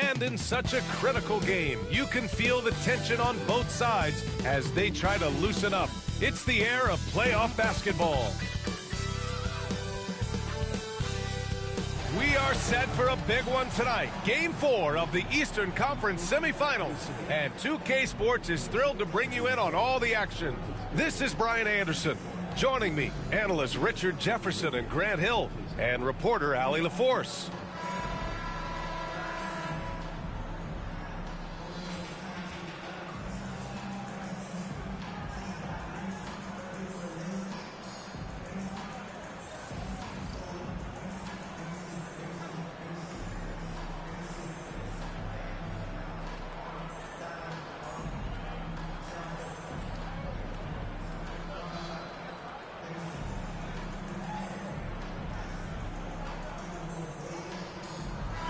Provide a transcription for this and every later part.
And in such a critical game, you can feel the tension on both sides as they try to loosen up. It's the air of playoff basketball. We are set for a big one tonight. Game 4 of the Eastern Conference semifinals. And 2K Sports is thrilled to bring you in on all the action. This is Brian Anderson. Joining me, analysts Richard Jefferson and Grant Hill, and reporter Allie LaForce.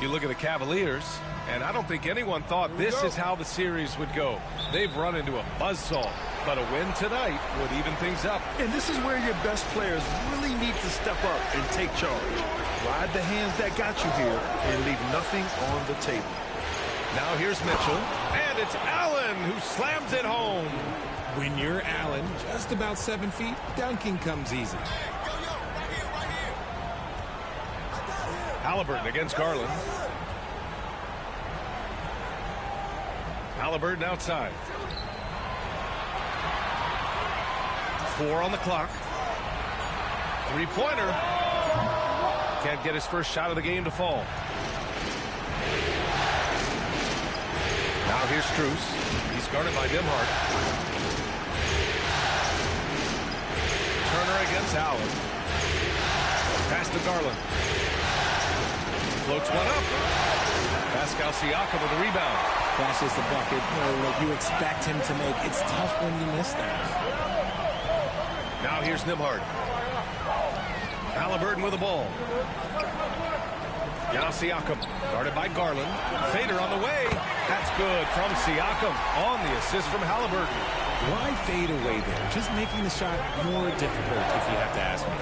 You look at the Cavaliers, and I don't think anyone thought this is how the series would go. They've run into a buzzsaw, but a win tonight would even things up. And this is where your best players really need to step up and take charge. Ride the hands that got you here and leave nothing on the table. Now here's Mitchell, and it's Allen who slams it home. When you're Allen, just about 7 feet, dunking comes easy. Halliburton against Garland. Halliburton outside. 4 on the clock. Three-pointer. Can't get his first shot of the game to fall. Now here's Strus. He's guarded by Nembhard. Turner against Allen. Pass to Garland. Floats one up. Pascal Siakam with a rebound. Flashes the bucket that you expect him to make. It's tough when you miss that. Now here's Nembhard. Halliburton with the ball. Now Siakam, guarded by Garland. Fader on the way. That's good from Siakam on the assist from Halliburton. Why fade away there? Just making the shot more difficult, if you have to ask me.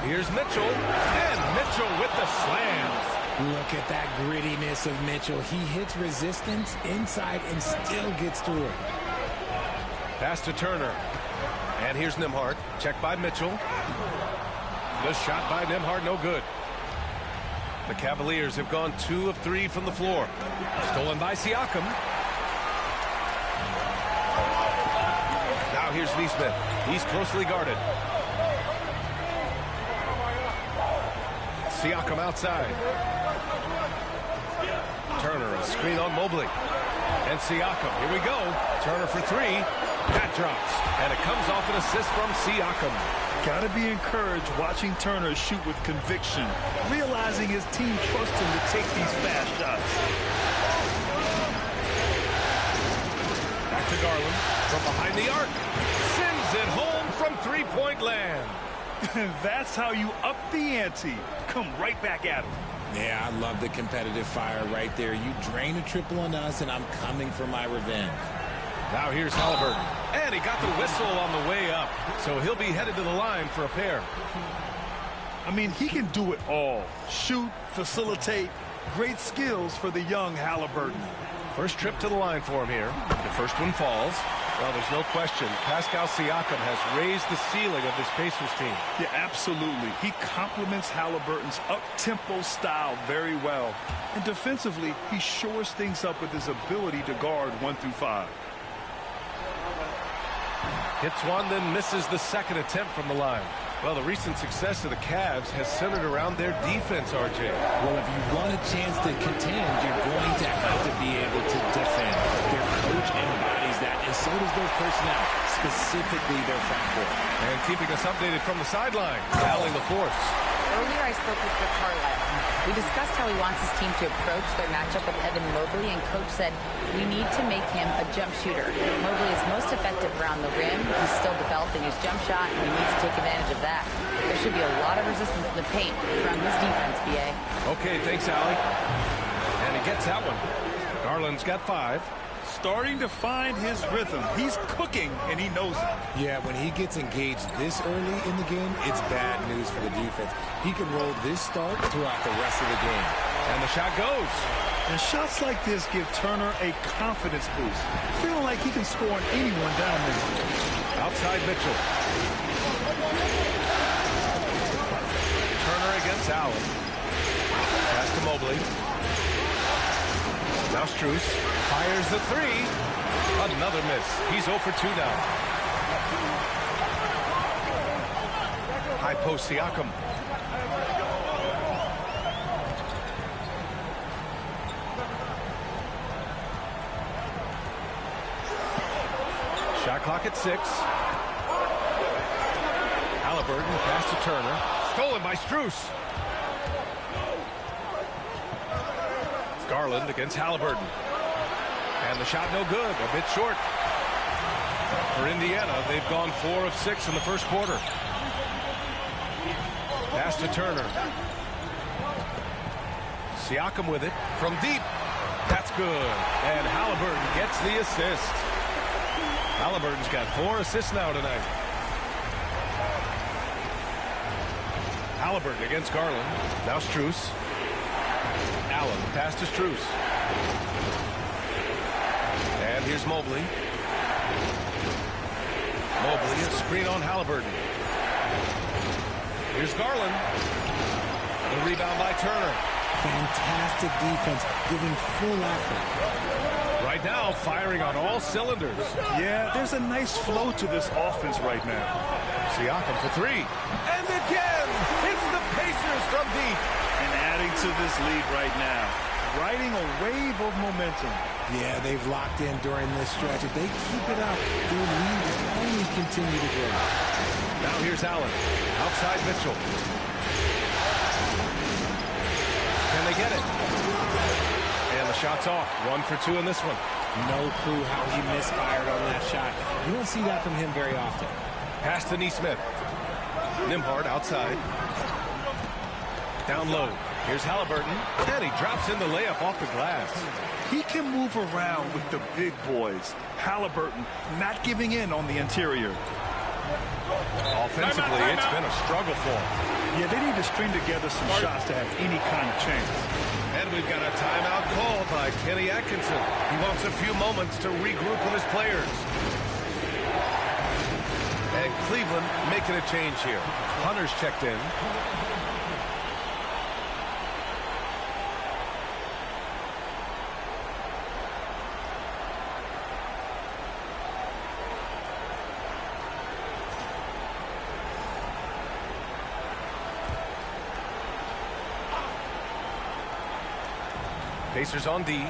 Here's Mitchell, and Mitchell with the slams. Look at that grittiness of Mitchell. He hits resistance inside and still gets through it. Pass to Turner. And here's Nembhard. Checked by Mitchell. The shot by Nembhard, no good. The Cavaliers have gone 2 of 3 from the floor. Stolen by Siakam. Now here's Nesmith. He's closely guarded. Siakam outside. Turner, a screen on Mobley. And Siakam, here we go. Turner for 3. That drops. And it comes off an assist from Siakam. Got to be encouraged watching Turner shoot with conviction, realizing his team trusts him to take these fast shots. Back to Garland from behind the arc. Sends it home from three-point land. That's how you up the ante. Come right back at him. Yeah, I love the competitive fire right there. You drain a triple on us, and I'm coming for my revenge. Now here's Halliburton. And he got the whistle on the way up. So he'll be headed to the line for a pair. I mean, he can do it all. Shoot, facilitate. Great skills for the young Halliburton. First trip to the line for him here. The first one falls. Well, there's no question. Pascal Siakam has raised the ceiling of this Pacers team. Yeah, absolutely. He complements Halliburton's up-tempo style very well. And defensively, he shores things up with his ability to guard 1 through 5. Hits one, then misses the second attempt from the line. Well, the recent success of the Cavs has centered around their defense, RJ. Well, if you want a chance to contend, you're going to have to be able to defend. Their coach embodies that, and so does their personnel, specifically their front court. And keeping us updated from the sideline, Allie LaForce. Earlier, I spoke with Rick Carlisle. We discussed how he wants his team to approach their matchup with Evan Mobley, and Coach said, we need to make him a jump shooter. Mobley is most effective around the rim. He's still developing his jump shot, and he needs to take advantage of that. There should be a lot of resistance in the paint from his defense, B.A. Okay, thanks, Allie. And he gets that one. Garland's got 5. Starting to find his rhythm. He's cooking, and he knows it. Yeah, when he gets engaged this early in the game, it's bad news for the defense. He can roll this start throughout the rest of the game. And the shot goes. And shots like this give Turner a confidence boost, feeling like he can score on anyone down there. Outside Mitchell. Turner against Allen. Pass to Mobley. Now Strus fires the three. Another miss. He's 0 for 2 now. High post Siakam. Shot clock at 6. Halliburton pass to Turner. Stolen by Strus. Garland against Halliburton. And the shot no good. A bit short. For Indiana, they've gone 4 of 6 in the first quarter. Pass to Turner. Siakam with it from deep. That's good. And Halliburton gets the assist. Halliburton's got 4 assists now tonight. Halliburton against Garland. Now Strus. Allen pass to Strus. And here's Mobley. Mobley, a screen on Halliburton. Here's Garland. The rebound by Turner. Fantastic defense, giving full effort. Right now, firing on all cylinders. Yeah, there's a nice flow to this offense right now. Siakam for 3. And again, it's the Pacers from deep. And adding to this lead right now, riding a wave of momentum. Yeah, they've locked in during this stretch. If they keep it up, their lead will only continue to grow. Now here's Allen. Outside Mitchell. Can they get it? And the shot's off. 1 for 2 in this one. No clue how he misfired on that shot. You don't see that from him very often. Pass to Nesmith. Nembhard outside. Down low. Here's Halliburton. And he drops in the layup off the glass. He can move around with the big boys. Halliburton not giving in on the interior. Offensively, it's been a struggle for him. Yeah, they need to string together some shots to have any kind of chance. And we've got a timeout called by Kenny Atkinson. He wants a few moments to regroup with his players. And Cleveland making a change here. Hunter's checked in. Pacers on D.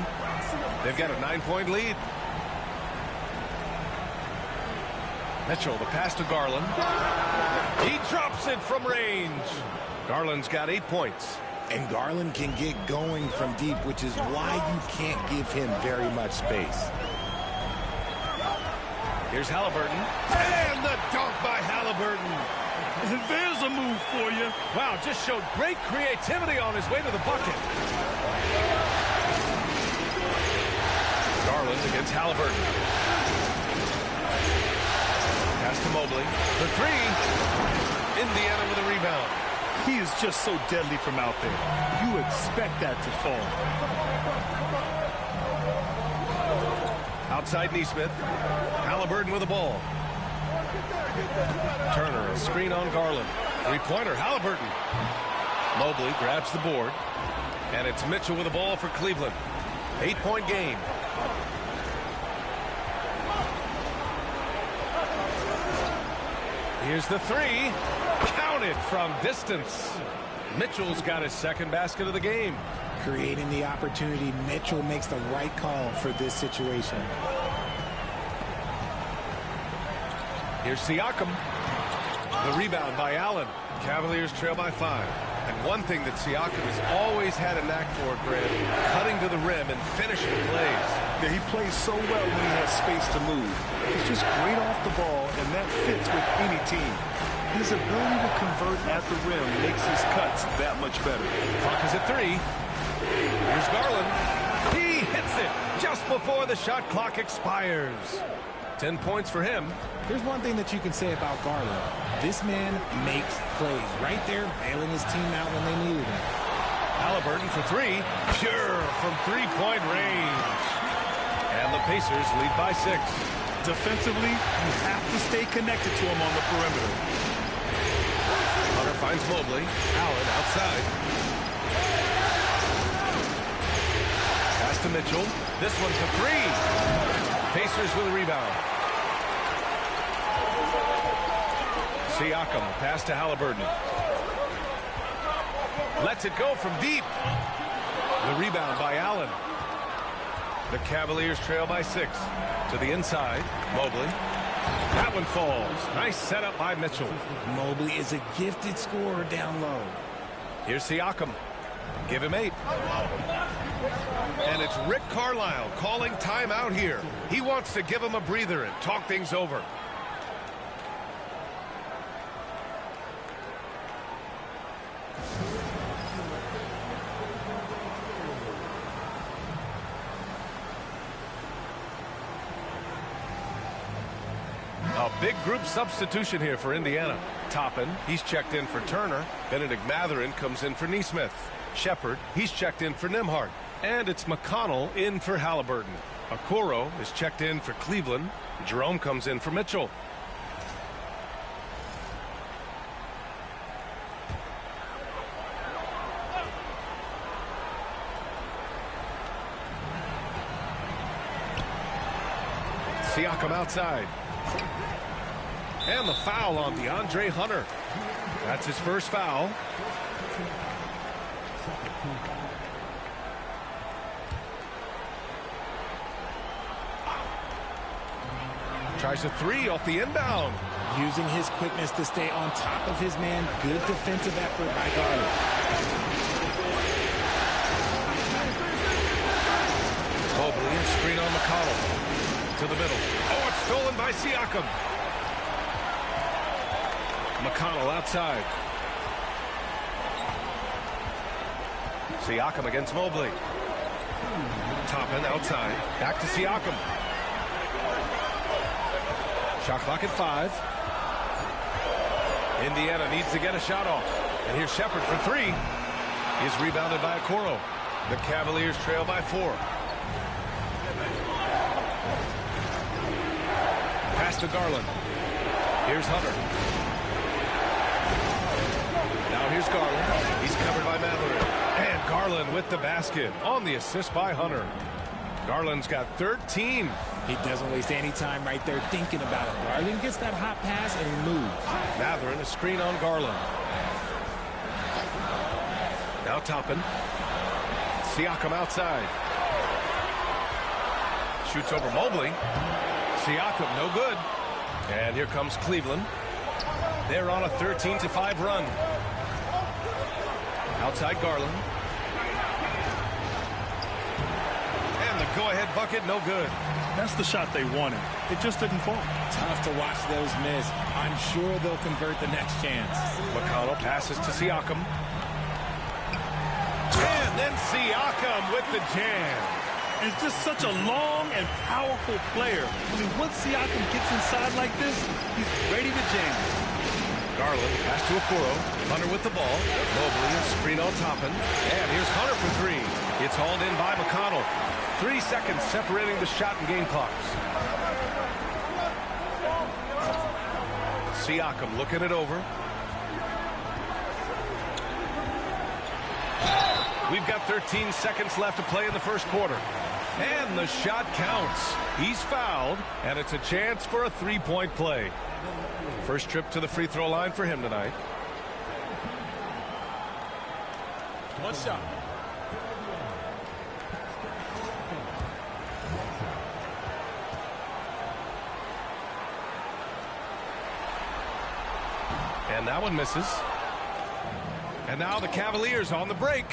They've got a 9-point lead. Mitchell, the pass to Garland. He drops it from range. Garland's got 8 points. And Garland can get going from deep, which is why you can't give him very much space. Here's Halliburton. And the dunk by Halliburton. There's a move for you. Wow, just showed great creativity on his way to the bucket. Garland against Halliburton. Pass to Mobley. For 3. Indiana with a rebound. He is just so deadly from out there. You expect that to fall. Outside Nesmith. Halliburton with the ball. Turner, a screen on Garland. 3-pointer, Halliburton. Mobley grabs the board. And it's Mitchell with the ball for Cleveland. 8-point game. Here's the 3. Counted from distance. Mitchell's got his second basket of the game. Creating the opportunity, Mitchell makes the right call for this situation. Here's Siakam. The rebound by Allen. Cavaliers trail by 5. And one thing that Siakam has always had a knack for, Grant, cutting to the rim and finishing plays. Yeah, he plays so well when he has space to move. He's just great off the ball, and that fits with any team. His ability to convert at the rim makes his cuts that much better. Clock is at 3. Here's Garland. He hits it just before the shot clock expires. 10 points for him. Here's one thing that you can say about Garland. This man makes plays right there, bailing his team out when they needed him. Haliburton for three. Pure from three-point range. And the Pacers lead by 6. Defensively, you have to stay connected to him on the perimeter. Hunter finds Mobley. Allen outside. Pass to Mitchell. This one's a three. Pacers with a rebound. Siakam, pass to Haliburton. Lets it go from deep. The rebound by Allen. The Cavaliers trail by 6. To the inside, Mobley. That one falls. Nice setup by Mitchell. Mobley is a gifted scorer down low. Here's Siakam. Give him 8. And it's Rick Carlisle calling timeout here. He wants to give him a breather and talk things over. A big group substitution here for Indiana. Toppin, he's checked in for Turner. Benedict Mathurin comes in for Nesmith. Shepard, he's checked in for Nembhard. And it's McConnell in for Haliburton. Okoro is checked in for Cleveland. Jerome comes in for Mitchell. Siakam outside. And the foul on DeAndre Hunter. That's his first foul. Tries a three off the inbound. Using his quickness to stay on top of his man. Good defensive effort by Garland. Mobley and screen on McConnell. To the middle. Oh, it's stolen by Siakam. McConnell outside. Siakam against Mobley. Toppin outside. Back to Siakam. Shot clock at 5. Indiana needs to get a shot off. And here's Shepard for 3. He's rebounded by Okoro. The Cavaliers trail by 4. Pass to Garland. Here's Hunter. Now here's Garland. He's covered by Mathurin. And Garland with the basket on the assist by Hunter. Garland's got 13. He doesn't waste any time right there thinking about it. Garland gets that hot pass and he moves. Mathurin, a screen on Garland. Now Toppin. Siakam outside. Shoots over Mobley. Siakam, no good. And here comes Cleveland. They're on a 13-5 run. Outside Garland. And the go-ahead bucket, no good. That's the shot they wanted. It just didn't fall. Tough to watch those miss. I'm sure they'll convert the next chance. McConnell passes to Siakam. And then Siakam with the jam. It's just such a long and powerful player. I mean, once Siakam gets inside like this, he's ready to jam. Garland pass to Okoro. Hunter with the ball. Mobley and screen on Toppin. And here's Hunter for 3. It's hauled in by McConnell. 3 seconds separating the shot and game clocks. Siakam looking it over. We've got 13 seconds left to play in the first quarter. And the shot counts. He's fouled, and it's a chance for a three-point play. First trip to the free throw line for him tonight. One shot. And that one misses. And now the Cavaliers on the break.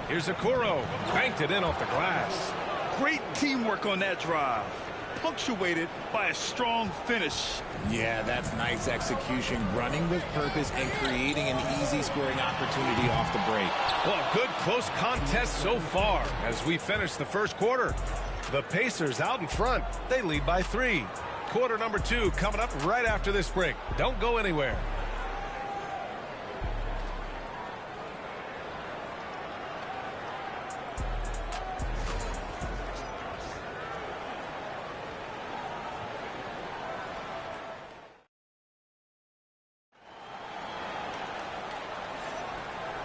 Here's Okoro. Banked it in off the glass. Great teamwork on that drive. Punctuated by a strong finish. Yeah, that's nice execution. Running with purpose and creating an easy scoring opportunity off the break. Well, a good close contest so far as we finish the first quarter. The Pacers out in front. They lead by 3. Quarter number 2 coming up right after this break. Don't go anywhere.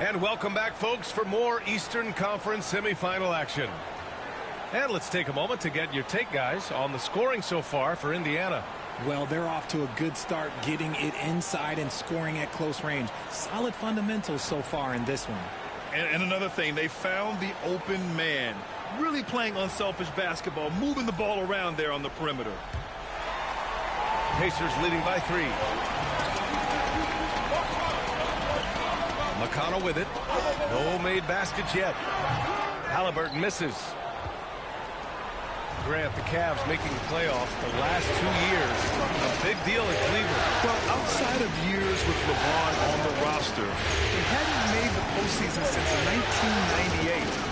And welcome back, folks, for more Eastern Conference semifinal action. And let's take a moment to get your take, guys, on the scoring so far for Indiana. Well, they're off to a good start getting it inside and scoring at close range. Solid fundamentals so far in this one. And another thing, they found the open man. Really playing unselfish basketball, moving the ball around there on the perimeter. Pacers leading by 3. McConnell with it. No made baskets yet. Halliburton misses. Grant, the Cavs making the playoffs the last 2 years. A big deal in Cleveland. Well, outside of years with LeBron on the roster, they hadn't made the postseason since 1998.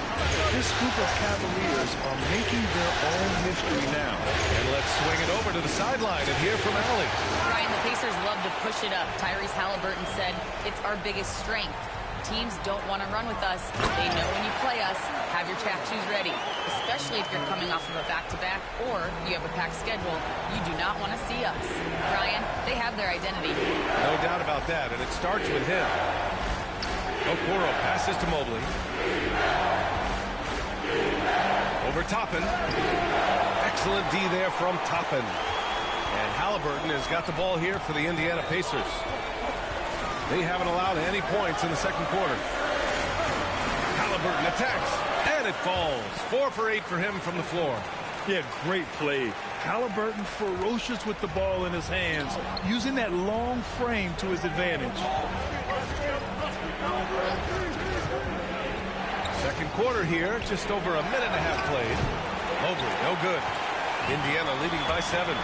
This group of Cavaliers are making their own history now. And let's swing it over to the sideline and hear from Allie. Ryan, the Pacers love to push it up. Tyrese Halliburton said it's our biggest strength. Teams don't want to run with us. They know when you play us, have your track shoes ready, especially if you're coming off of a back-to-back or you have a packed schedule. You do not want to see us. Ryan, they have their identity. No doubt about that, and it starts with him. Okoro passes to Mobley. Over Toppin. Excellent D there from Toppin. And Halliburton has got the ball here for the Indiana Pacers. They haven't allowed any points in the second quarter. Halliburton attacks, and it falls. 4 for 8 for him from the floor. Yeah, great play. Halliburton ferocious with the ball in his hands, using that long frame to his advantage. Second quarter here, just over a minute and a half played. Mobley, no good. Indiana leading by 7.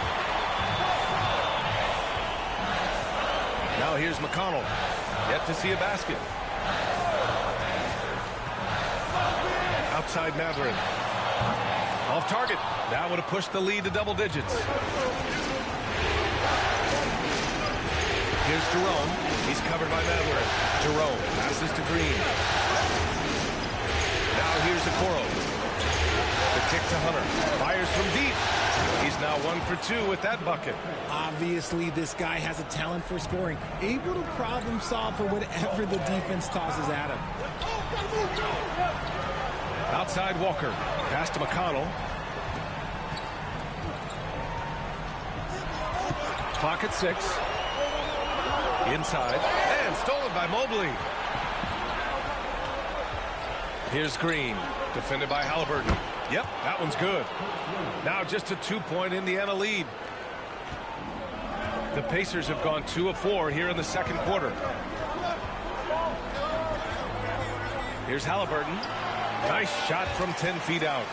Now here's McConnell. Yet to see a basket. Outside Mathurin. Off target. That would have pushed the lead to double digits. Here's Jerome. He's covered by Mathurin. Jerome passes to Green. Now here's Okoro. The kick to Hunter. Fires from deep. He's now 1 for 2 with that bucket. Obviously, this guy has a talent for scoring, able to problem solve for whatever the defense tosses at him. Outside Walker. Pass to McConnell. Clock at 6. Inside. And stolen by Mobley. Here's Green. Defended by Halliburton. Yep, that one's good. Now just a 2-point Indiana lead. The Pacers have gone 2 of 4 here in the second quarter. Here's Halliburton. Nice shot from 10 feet out.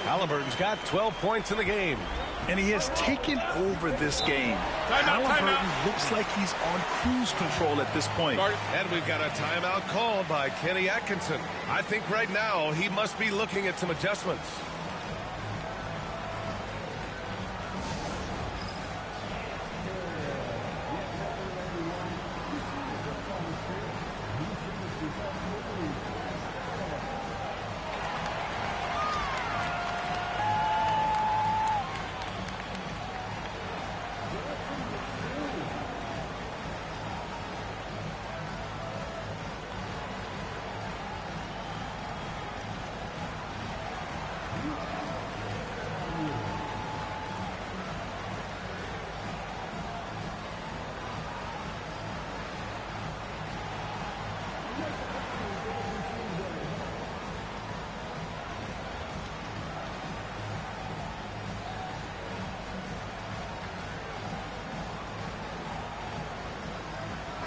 Halliburton's got 12 points in the game. And he has taken over this game. Halliburton looks like he's on cruise control at this point. And we've got a timeout called by Kenny Atkinson. I think right now he must be looking at some adjustments.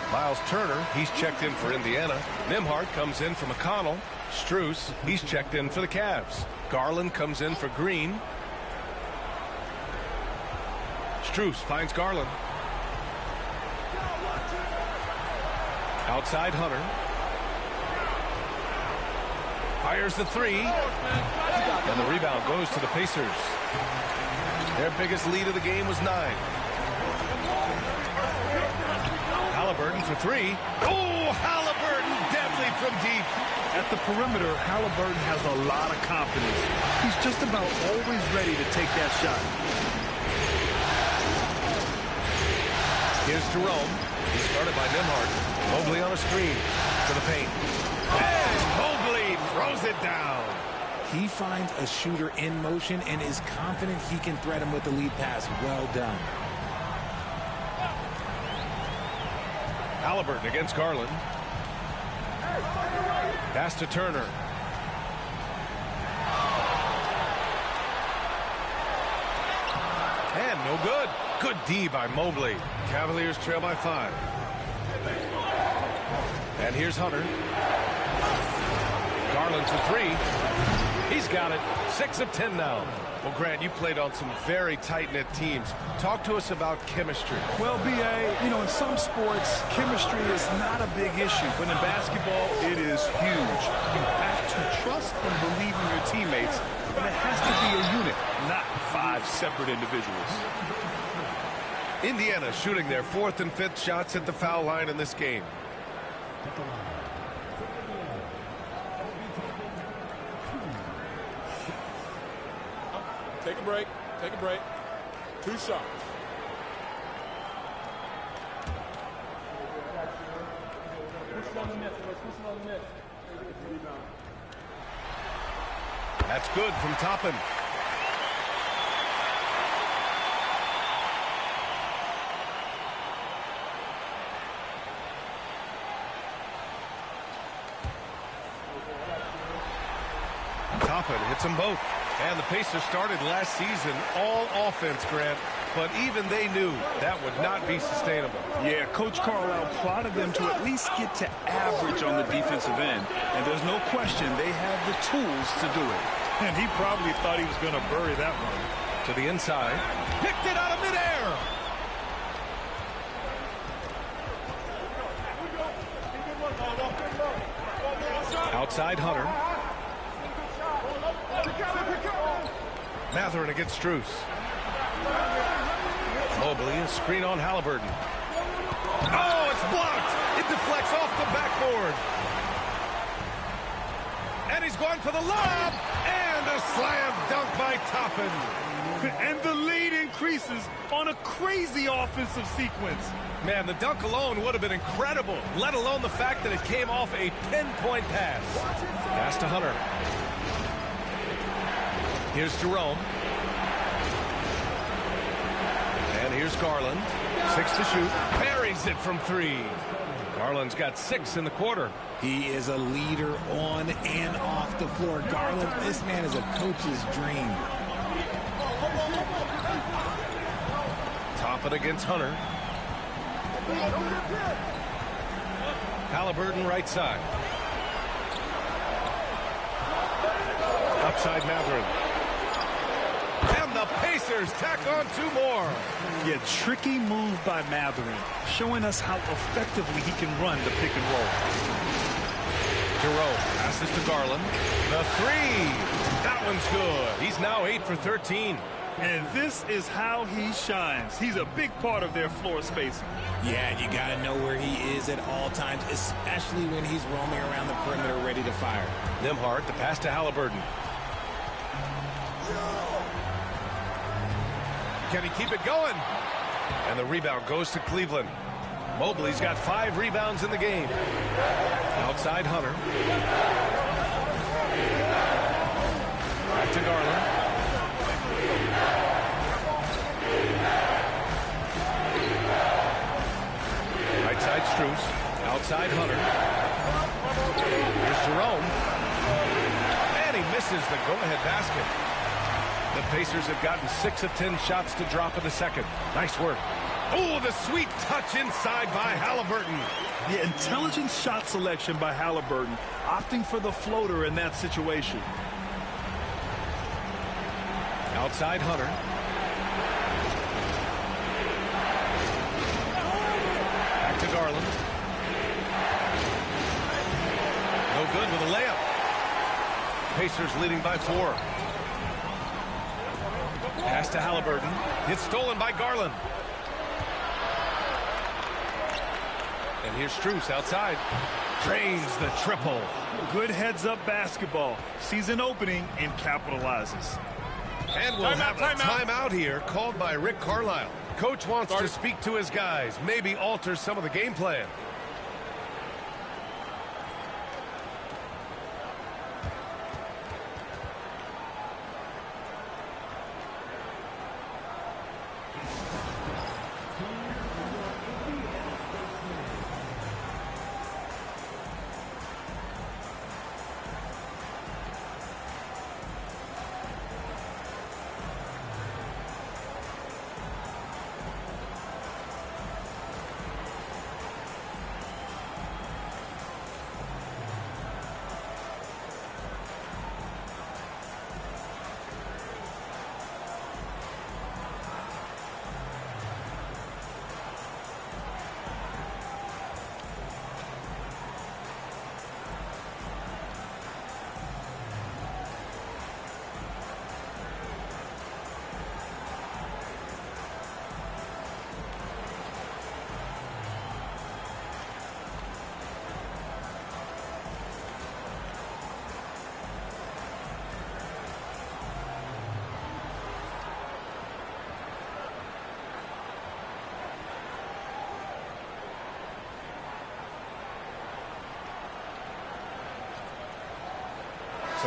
Miles Turner, he's checked in for Indiana. Nembhard comes in for McConnell. Strus, he's checked in for the Cavs. Garland comes in for Green. Strus finds Garland. Outside Hunter. Fires the 3. And the rebound goes to the Pacers. Their biggest lead of the game was 9. Halliburton for 3. Oh, Halliburton, deadly from deep. At the perimeter, Halliburton has a lot of confidence. He's just about always ready to take that shot. Here's Jerome. He's started by Nembhard. Mobley on a screen. To the paint. And Mobley throws it down. He finds a shooter in motion and is confident he can threat him with the lead pass. Well done. Haliburton against Garland. Pass to Turner. And no good. Good D by Mobley. Cavaliers trail by 5. And here's Hunter. Garland for 3. He's got it. 6 of 10 now. Well, Grant, you played on some very tight-knit teams. Talk to us about chemistry. Well, B.A., you know, in some sports, chemistry is not a big issue. But in basketball, it is huge. You have to trust and believe in your teammates. And it has to be a unit, not 5 separate individuals. Indiana shooting their 4th and 5th shots at the foul line in this game. Take a break. Take a break. 2 shots. That's good from Toppin. Toppin hits them both. And the Pacers started last season all offense, Grant, but even they knew that would not be sustainable. Yeah, Coach Carlisle plotted them to at least get to average on the defensive end. And there's no question they have the tools to do it. And he probably thought he was going to bury that one. To the inside. Picked it out of midair. Outside Hunter. Mathurin against Strus. Mobley, a screen on Haliburton. Oh, it's blocked. It deflects off the backboard. And he's going for the lob. And a slam dunk by Toppin. And the lead increases on a crazy offensive sequence. Man, the dunk alone would have been incredible, let alone the fact that it came off a pinpoint pass. Pass to Hunter. Here's Jerome. And here's Garland. 6 to shoot. Buries it from 3. Garland's got 6 in the quarter. He is a leader on and off the floor. Garland, this man is a coach's dream. Toppin against Hunter. Haliburton right side. Outside Mathurin. And the Pacers tack on 2 more. Yeah, tricky move by Mathurin, showing us how effectively he can run the pick and roll. Jerome passes to Garland. The 3. That one's good. He's now 8 for 13. And this is how he shines. He's a big part of their floor spacing. Yeah, you got to know where he is at all times, especially when he's roaming around the perimeter ready to fire. Nembhard, the pass to Haliburton. Can he keep it going? And the rebound goes to Cleveland. Mobley's got 5 rebounds in the game. Outside Hunter. Back to Garland. Right side Strus. Outside Hunter. Here's Jerome. And he misses the go-ahead basket. The Pacers have gotten 6 of 10 shots to drop in the second. Nice work. Oh, the sweet touch inside by Haliburton. Yeah, intelligent shot selection by Haliburton, opting for the floater in that situation. Outside Hunter. Back to Garland. No good with a layup. Pacers leading by 4. Pass to Haliburton. It's stolen by Garland. And here's Strus outside. Drains the triple. Good heads-up basketball. Sees an opening and capitalizes. And we'll have a timeout here called by Rick Carlisle. Coach wants to speak to his guys, maybe alter some of the game plan.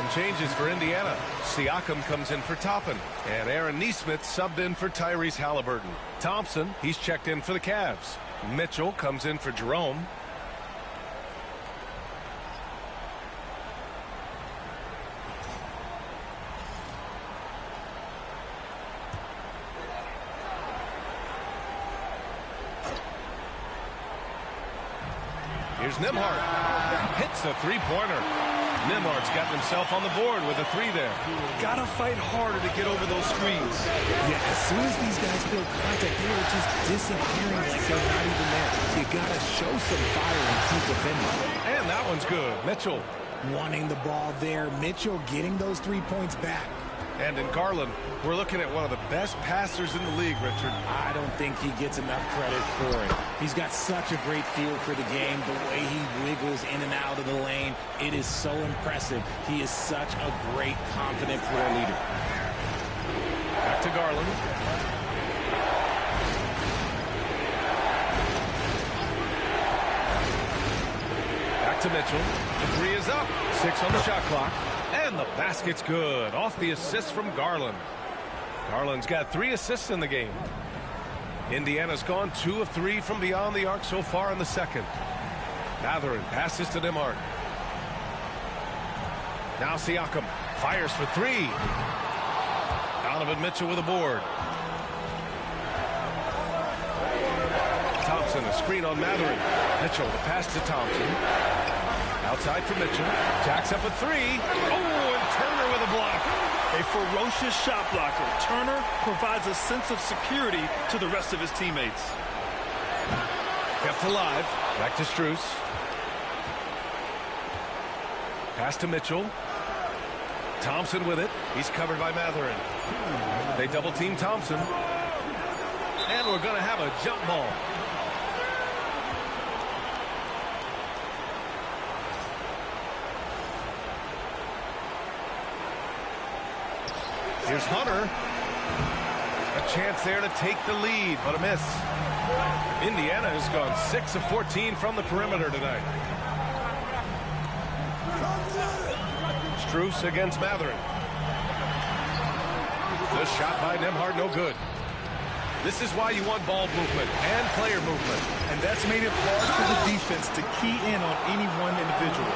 Some changes for Indiana. Siakam comes in for Toppin. And Aaron Nesmith subbed in for Tyrese Halliburton. Thompson, he's checked in for the Cavs. Mitchell comes in for Jerome. Here's Nembhard. Hits a three-pointer. Nembhard's gotten himself on the board with a three there. Gotta fight harder to get over those screens. Yeah, as soon as these guys feel contact, they were just disappearing like they're not even there. You gotta show some fire and keep defending. And that one's good. Mitchell. Wanting the ball there. Mitchell getting those 3 points back. And in Garland, we're looking at one of the best passers in the league, Richard. I don't think he gets enough credit for it. He's got such a great feel for the game, the way he wiggles in and out of the lane. It is so impressive. He is such a great, confident floor leader. Back to Garland. Back to Mitchell. The three is up. 6 on the shot clock. And the basket's good. Off the assist from Garland. Garland's got 3 assists in the game. Indiana's gone 2 of 3 from beyond the arc so far in the second. Mathurin passes to Nembhard. Now Siakam fires for 3. Donovan Mitchell with a board. Thompson, a screen on Mathurin. Mitchell, the pass to Thompson. Outside for Mitchell. Jacks up a 3. Oh, and Turner with a block. A ferocious shot blocker. Turner provides a sense of security to the rest of his teammates. Kept alive. Back to Strus. Pass to Mitchell. Thompson with it. He's covered by Mathurin. They double team Thompson. And we're going to have a jump ball. Here's Hunter. A chance there to take the lead, but a miss. Indiana has gone 6 of 14 from the perimeter tonight. Strus against Mathurin. The shot by Nembhard, no good. This is why you want ball movement and player movement. And that's made it hard for the defense to key in on any one individual.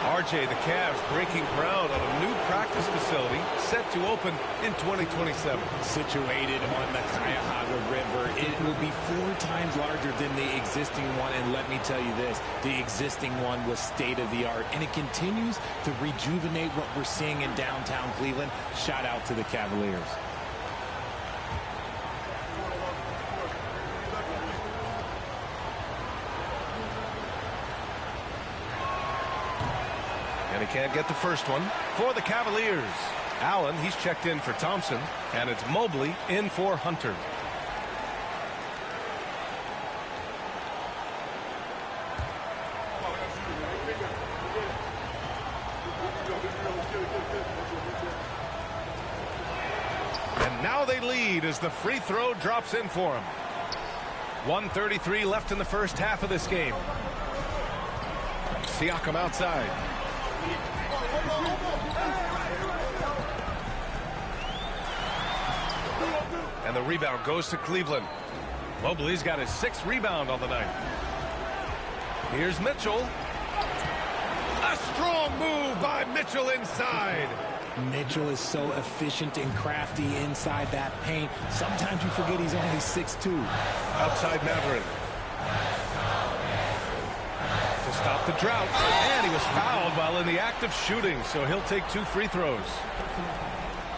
RJ, the Cavs breaking ground on a new practice facility set to open in 2027. Situated on the Cuyahoga River, it will be 4 times larger than the existing one. And let me tell you this, the existing one was state-of-the-art. And it continues to rejuvenate what we're seeing in downtown Cleveland. Shout out to the Cavaliers. And he can't get the first one for the Cavaliers. Allen, he's checked in for Thompson. And it's Mobley in for Hunter. And now they lead as the free throw drops in for him. 1:33 left in the first half of this game. Siakam outside. And the rebound goes to Cleveland. Mobley's got his 6th rebound on the night. Here's Mitchell. A strong move by Mitchell inside. Mitchell is so efficient and crafty inside that paint. Sometimes you forget he's only 6'2". Outside Mathurin. To stop the drought. And he was fouled while in the act of shooting, so he'll take 2 free throws.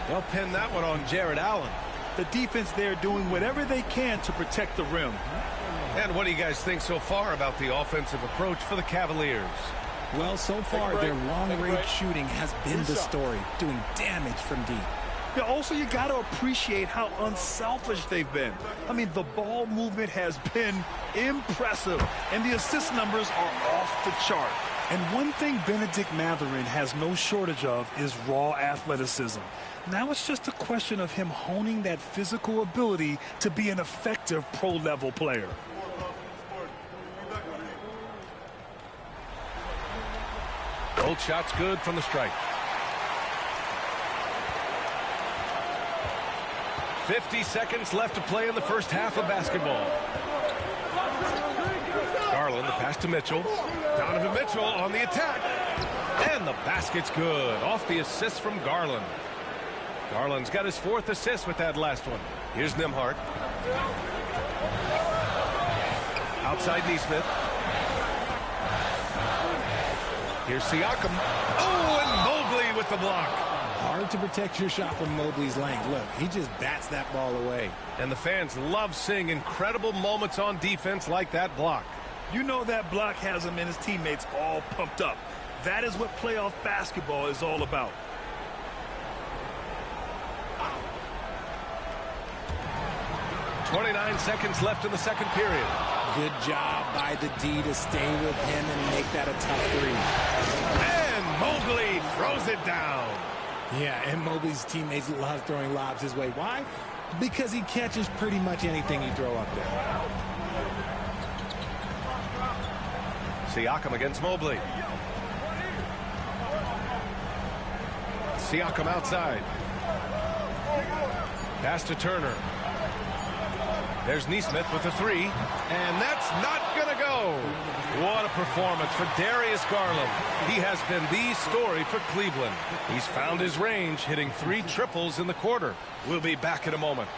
They'll pin that one on Jared Allen. The defense there doing whatever they can to protect the rim. And what do you guys think so far about the offensive approach for the Cavaliers? Well, so far, their long-range shooting has been the story, doing damage from deep. Yeah, also, you got to appreciate how unselfish they've been. I mean, the ball movement has been impressive, and the assist numbers are off the chart. And one thing Bennedict Mathurin has no shortage of is raw athleticism. Now it's just a question of him honing that physical ability to be an effective pro-level player. Both shots good from the strike. 50 seconds left to play in the first half of basketball. Garland, the pass to Mitchell. Donovan Mitchell on the attack. And the basket's good. Off the assist from Garland. Garland's got his 4th assist with that last one. Here's Nembhard. Outside Nesmith. Here's Siakam. Oh, and Mobley with the block. Hard to protect your shot from Mobley's length. Look, he just bats that ball away. And the fans love seeing incredible moments on defense like that block. You know that block has him and his teammates all pumped up. That is what playoff basketball is all about. .29 seconds left in the second period. Good job by the D to stay with him and make that a tough 3. And Mobley throws it down. Yeah, and Mobley's teammates love throwing lobs his way. Why? Because he catches pretty much anything you throw up there. Siakam against Mobley. Siakam outside. Pass to Turner. There's Nesmith with a 3. And that's not going to go. What a performance for Darius Garland. He has been the story for Cleveland. He's found his range, hitting 3 triples in the quarter. We'll be back in a moment.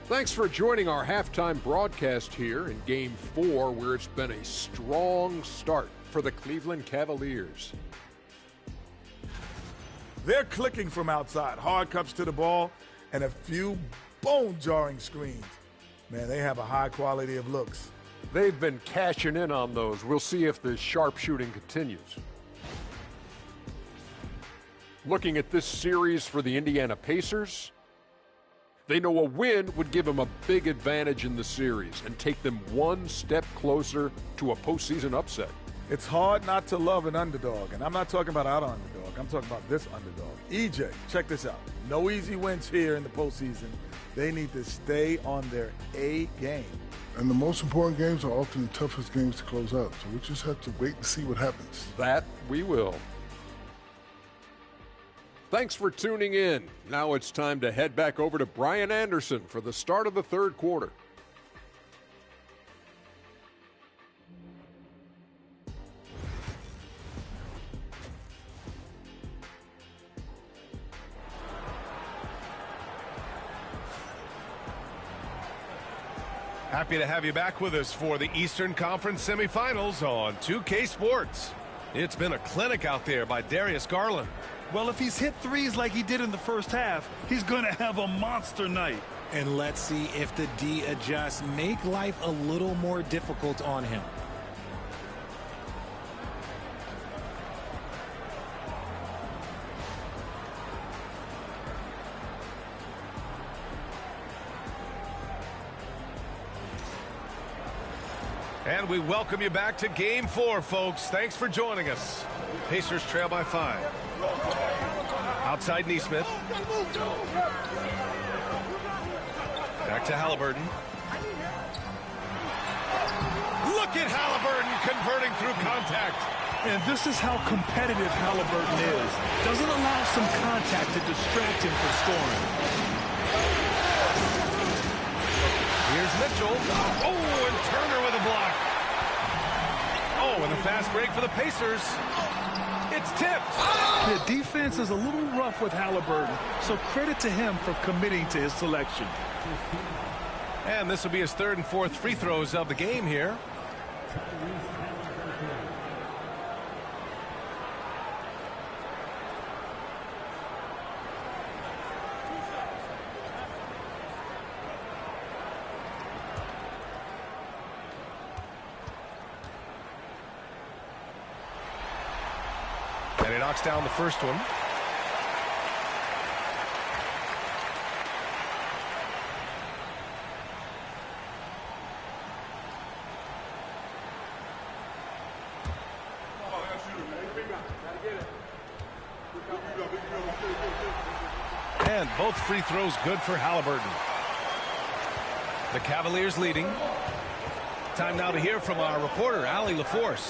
Thanks for joining our halftime broadcast here in Game 4, where it's been a strong start for the Cleveland Cavaliers. They're clicking from outside. Hard cups to the ball and a few bone-jarring screens. Man, they have a high quality of looks. They've been cashing in on those. We'll see if the sharp shooting continues. Looking at this series for the Indiana Pacers, they know a win would give them a big advantage in the series and take them one step closer to a postseason upset. It's hard not to love an underdog, and I'm not talking about our underdog. I'm talking about this underdog. EJ, check this out. No easy wins here in the postseason. They need to stay on their A game. And the most important games are often the toughest games to close out, so we just have to wait and see what happens. That we will. Thanks for tuning in. Now it's time to head back over to Brian Anderson for the start of the third quarter. Happy to have you back with us for the Eastern Conference semifinals on 2K Sports. It's been a clinic out there by Darius Garland. Well, if he's hit threes like he did in the first half, he's going to have a monster night. And let's see if the D adjusts, make life a little more difficult on him. And we welcome you back to Game 4, folks. Thanks for joining us. Pacers trail by 5. Outside Nesmith. Back to Halliburton. Look at Halliburton converting through contact. And this is how competitive Halliburton is. Doesn't allow some contact to distract him from scoring. Here's Mitchell. Oh, and Turner with a block. Oh, and a fast break for the Pacers. It's tipped. The defense is a little rough with Halliburton, so credit to him for committing to his selection. And this will be his third and fourth free throws of the game here. knocks down the first one. And both free throws good for Halliburton. The Cavaliers leading. Time now to hear from our reporter, Allie LaForce.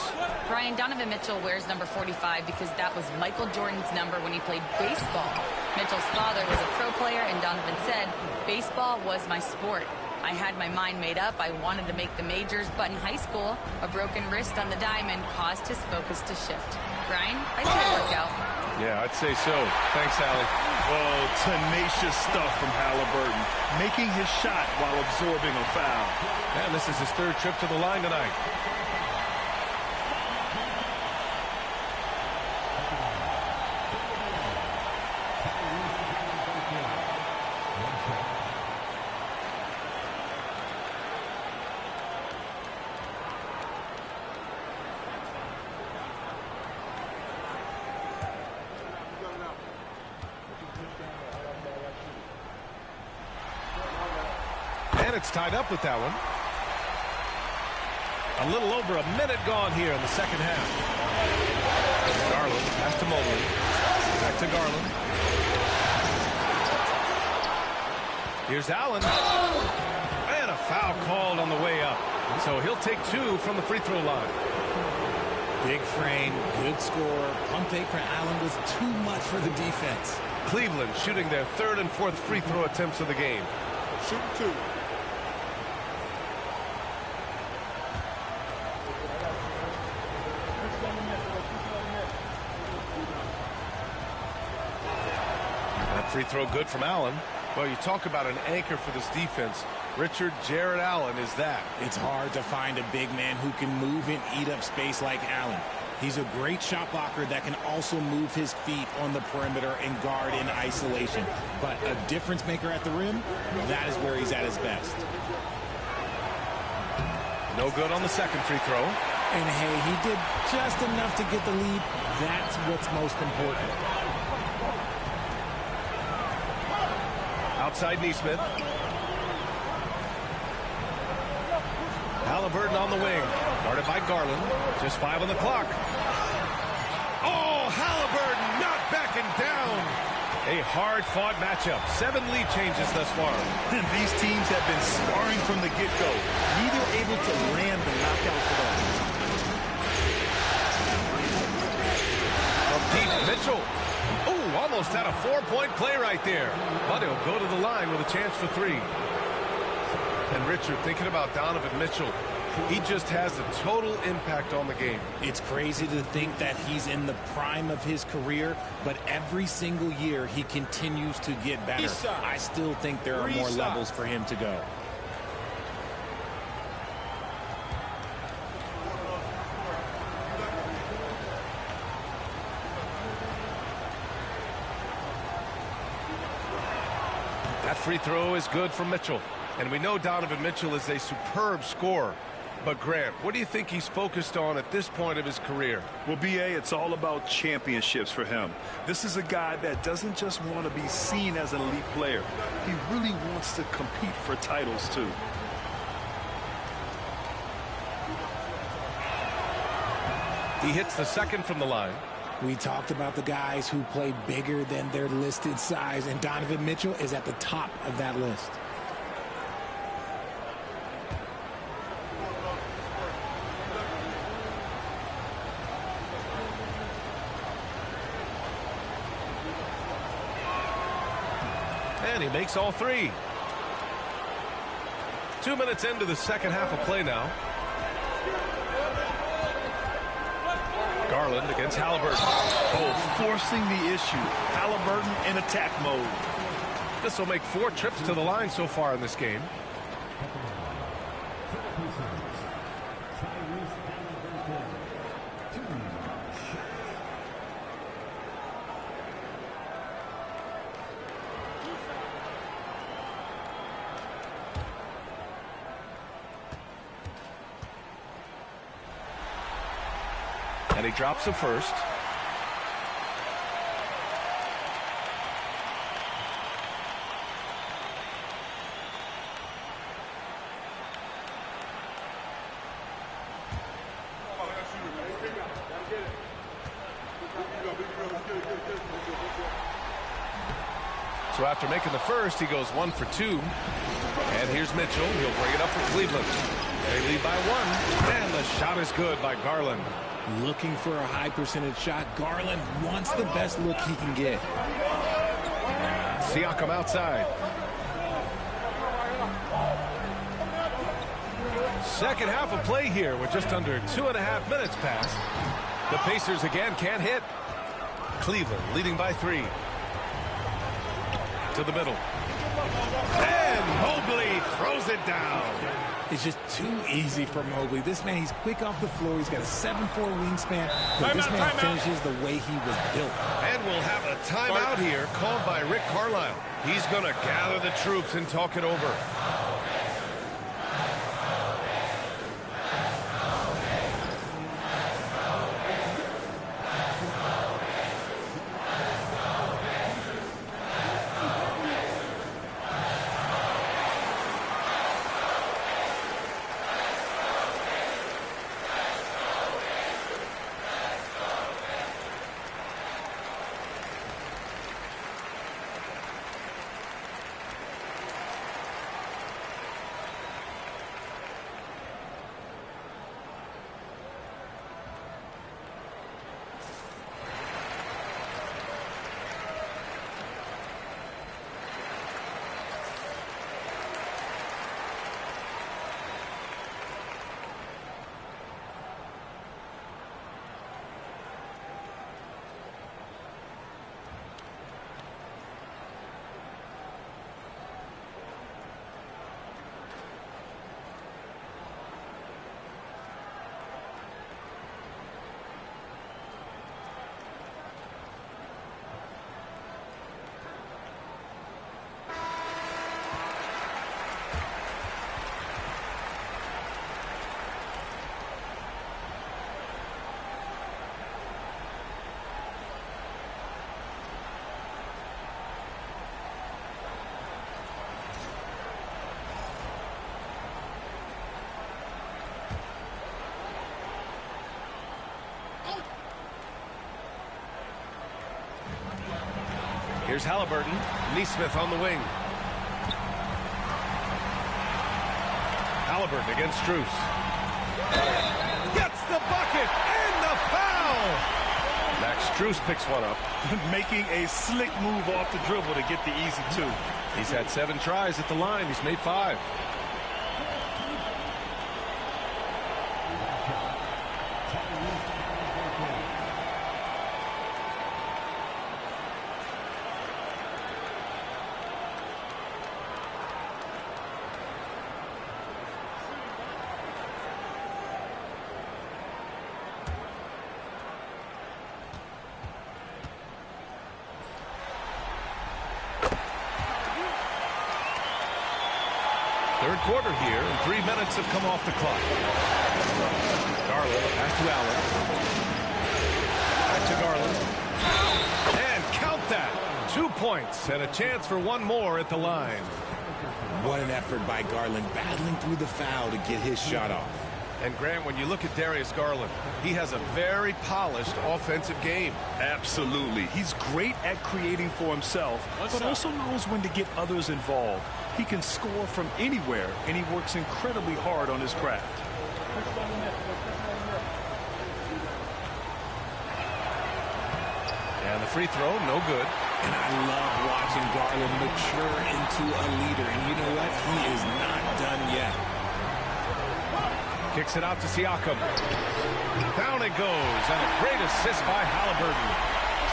Brian, Donovan Mitchell wears number 45 because that was Michael Jordan's number when he played baseball. Mitchell's father was a pro player, and Donovan said, "Baseball was my sport. I had my mind made up. I wanted to make the majors, but in high school, a broken wrist on the diamond caused his focus to shift." Brian, I'd say it worked out. Yeah, I'd say so. Thanks, Allie. Oh, tenacious stuff from Halliburton, making his shot while absorbing a foul. And this is his third trip to the line tonight. And it's tied up with that one. A little over a minute gone here in the second half. Garland pass to Mobley. Back to Garland. Here's Allen. And a foul called on the way up. So he'll take two from the free throw line. Big frame, good score. Pump fake for Allen was too much for the defense. Cleveland shooting their third and fourth free throw attempts of the game. Shoot two. Free throw good from Allen. Well, you talk about an anchor for this defense. Richard Jarrett Allen is that. It's hard to find a big man who can move and eat up space like Allen. He's a great shot blocker that can also move his feet on the perimeter and guard in isolation. But a difference maker at the rim, that is where he's at his best. No good on the second free throw. And hey, he did just enough to get the lead. That's what's most important. Outside Neesmith. Halliburton on the wing. Guarded by Garland. Just 5 on the clock. Oh, Halliburton not backing down. A hard-fought matchup. 7 lead changes thus far. These teams have been sparring from the get-go. Neither able to land the knockout throw. From deep, Mitchell. Ooh, almost had a 4-point play right there. But he'll go to the line with a chance for 3. And Richard, thinking about Donovan Mitchell, he just has a total impact on the game. It's crazy to think that he's in the prime of his career, but every single year he continues to get better. I still think there are more levels for him to go. That free throw is good for Mitchell. And we know Donovan Mitchell is a superb scorer. But Grant, what do you think he's focused on at this point of his career? Well, B.A., it's all about championships for him. This is a guy that doesn't just want to be seen as an elite player. He really wants to compete for titles, too. He hits the second from the line. We talked about the guys who play bigger than their listed size, and Donovan Mitchell is at the top of that list. And he makes all 3. 2 minutes into the second half of play now. Garland against Halliburton. Oh, forcing the issue. Halliburton in attack mode. This will make 4 trips to the line so far in this game. And he drops the first. So after making the first, he goes 1 for 2. And here's Mitchell. He'll bring it up for Cleveland. They lead by 1. And the shot is good by Garland. Looking for a high percentage shot. Garland wants the best look he can get. Siakam outside. Second half of play here with just under 2.5 minutes passed. The Pacers again can't hit. Cleveland leading by 3. To the middle. And Mobley throws it down. It's just too easy for Mobley. This man, he's quick off the floor. He's got a 7'4" wingspan. But this man finishes the way he was built. And we'll have a timeout here called by Rick Carlisle. He's going to gather the troops and talk it over. Here's Halliburton. Nesmith on the wing. Halliburton against Strus. Gets the bucket and the foul. Max Strus picks one up. Making a slick move off the dribble to get the easy 2. He's had 7 tries at the line. He's made 5. Third quarter here, and 3 minutes have come off the clock. Garland, pass to Allen. Back to Garland. And count that. 2 points and a chance for one more at the line. What an effort by Garland, battling through the foul to get his shot off. And Grant, when you look at Darius Garland, he has a very polished offensive game. Absolutely. He's great at creating for himself, but also knows when to get others involved. He can score from anywhere, and he works incredibly hard on his craft. And the free throw, no good. And I love watching Garland mature into a leader. And you know what? He is not done yet. Kicks it out to Siakam. Down it goes. And a great assist by Halliburton.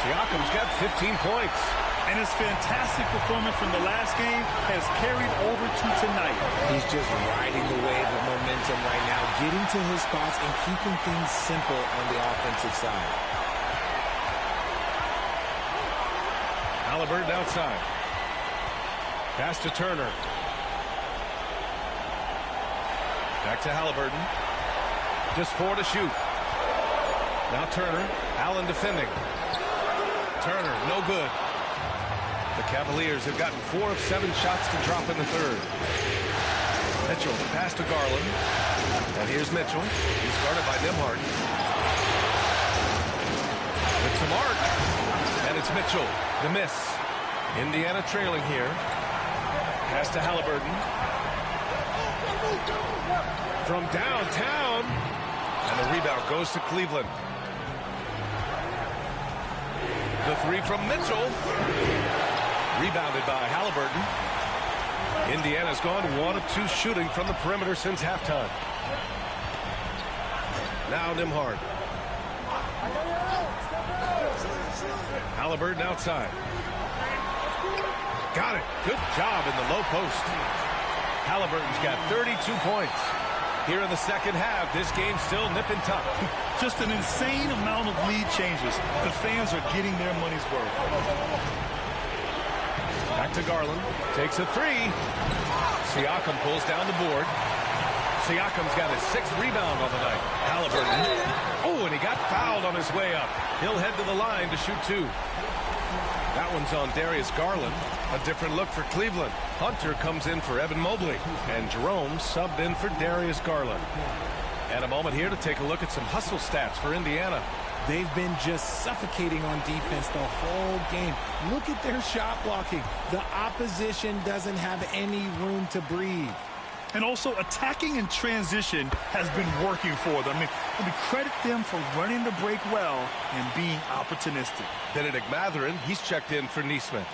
Siakam's got 15 points. And his fantastic performance from the last game has carried over to tonight. He's just riding the wave of momentum right now, getting to his spots and keeping things simple on the offensive side. Halliburton outside. Pass to Turner. Back to Halliburton. Just 4 to shoot. Now Turner. Allen defending. Turner, no good. The Cavaliers have gotten 4 of 7 shots to drop in the third. Mitchell, pass to Garland. And here's Mitchell. He's guarded by Nembhard. It's a mark. And it's Mitchell. The miss. Indiana trailing here. Pass to Halliburton. From downtown. And the rebound goes to Cleveland. The three from Mitchell. Rebounded by Halliburton. Indiana's gone 1 of 2 shooting from the perimeter since halftime. Now Nembhard. Halliburton outside. Got it. Good job in the low post. Halliburton's got 32 points. Here in the second half, this game's still nip and tuck. Just an insane amount of lead changes. The fans are getting their money's worth. Back to Garland. Takes a three. Siakam pulls down the board. Siakam's got his 6th rebound on the night. Halliburton. Oh, and he got fouled on his way up. He'll head to the line to shoot 2. That one's on Darius Garland. A different look for Cleveland. Hunter comes in for Evan Mobley. And Jerome subbed in for Darius Garland. And a moment here to take a look at some hustle stats for Indiana. They've been just suffocating on defense the whole game. Look at their shot blocking. The opposition doesn't have any room to breathe. And also attacking in transition has been working for them. I mean, credit them for running the break well and being opportunistic. Benedict Mathurin, he's checked in for Nesmith.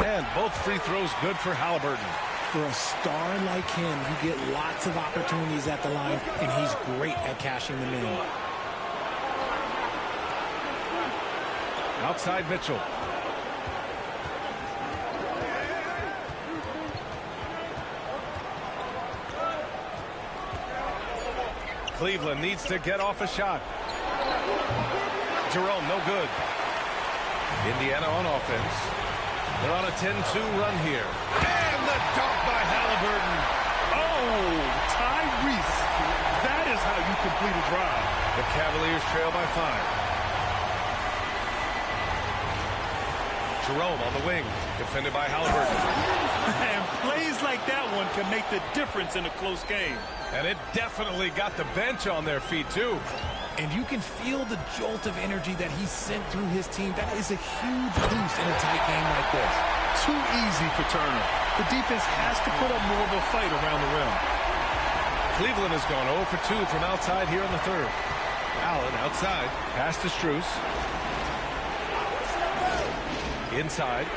And both free throws good for Halliburton. For a star like him, you get lots of opportunities at the line, and he's great at cashing them in. Outside Mitchell. Cleveland needs to get off a shot. Jerome, no good. Indiana on offense. They're on a 10-2 run here. And the dunk by Halliburton. Oh, Tyrese. That is how you complete a drive. The Cavaliers trail by 5. Jerome on the wing, defended by Halliburton. And plays like that one can make the difference in a close game. And it definitely got the bench on their feet, too. And you can feel the jolt of energy that he sent through his team. That is a huge boost in a tight game like this. Too easy for Turner. The defense has to put up more of a fight around the rim. Cleveland has gone 0 for 2 from outside here in the third. Allen outside. Pass to Strus. Inside.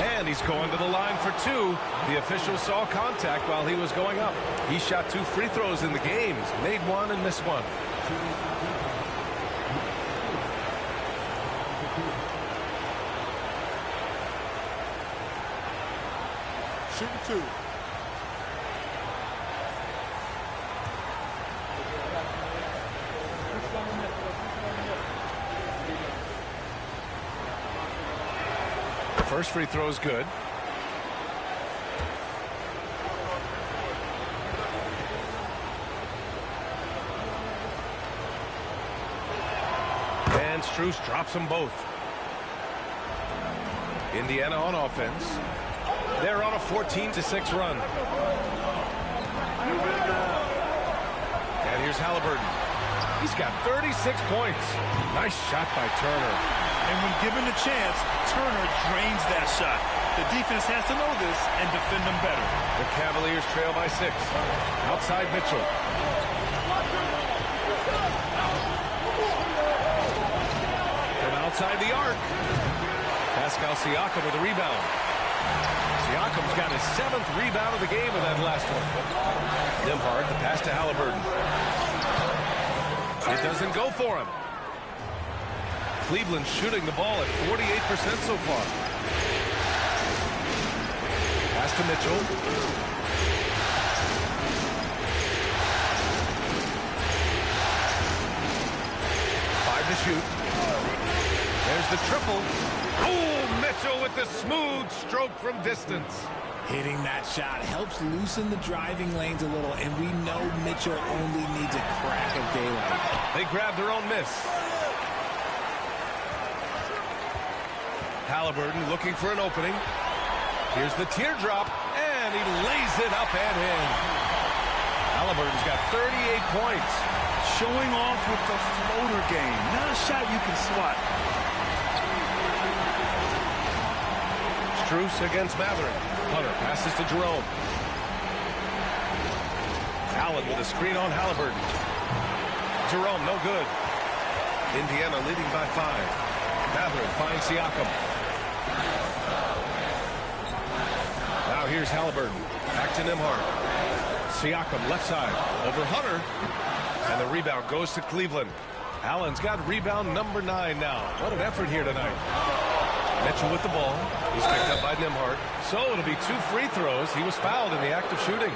And he's going to the line for 2. The official saw contact while he was going up. He shot 2 free throws in the game. He's made 1 and missed 1. Shooting 2. First free throw is good. And Strus drops them both. Indiana on offense. They're on a 14-6 run. And here's Halliburton. He's got 36 points. Nice shot by Turner. And when given the chance, Turner drains that shot. The defense has to know this and defend them better. The Cavaliers trail by 6. Outside Mitchell. From outside the arc. Pascal Siakam with a rebound. Siakam's got his 7th rebound of the game with that last one. Nembhard, the pass to Halliburton. It doesn't go for him. Cleveland shooting the ball at 48% so far. Pass to Mitchell. 5 to shoot. There's the triple. Oh, Mitchell with the smooth stroke from distance. Hitting that shot helps loosen the driving lanes a little, and we know Mitchell only needs a crack of daylight. They grab their own miss. Halliburton looking for an opening. Here's the teardrop, and he lays it up and in. Halliburton's got 38 points. Showing off with the floater game. Not a shot you can swat. Strus against Mathurin. Hunter passes to Jerome. Allen with a screen on Halliburton. Jerome, no good. Indiana leading by 5. Mathurin finds Siakam. Now here's Halliburton. Back to Nembhard. Siakam left side. Over Hunter. And the rebound goes to Cleveland. Allen's got rebound number 9 now. What an effort here tonight. Mitchell with the ball. He's picked up by Nembhard. So it'll be 2 free throws. He was fouled in the act of shooting.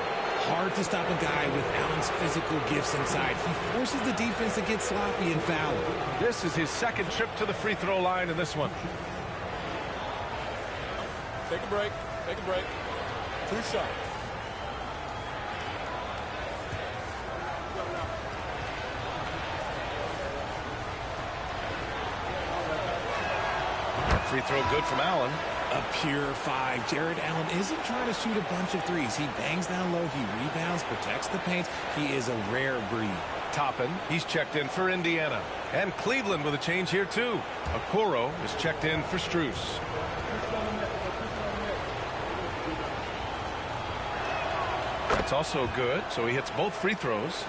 Hard to stop a guy with Allen's physical gifts inside. He forces the defense to get sloppy and foul. This is his second trip to the free throw line in this one. Take a break. Take a break. 2 shots. Free throw good from Allen. A pure 5. Jared Allen isn't trying to shoot a bunch of threes. He bangs down low. He rebounds, protects the paint. He is a rare breed. Toppin, he's checked in for Indiana. And Cleveland with a change here, too. Okoro is checked in for Strus. That's also good, so he hits both free throws.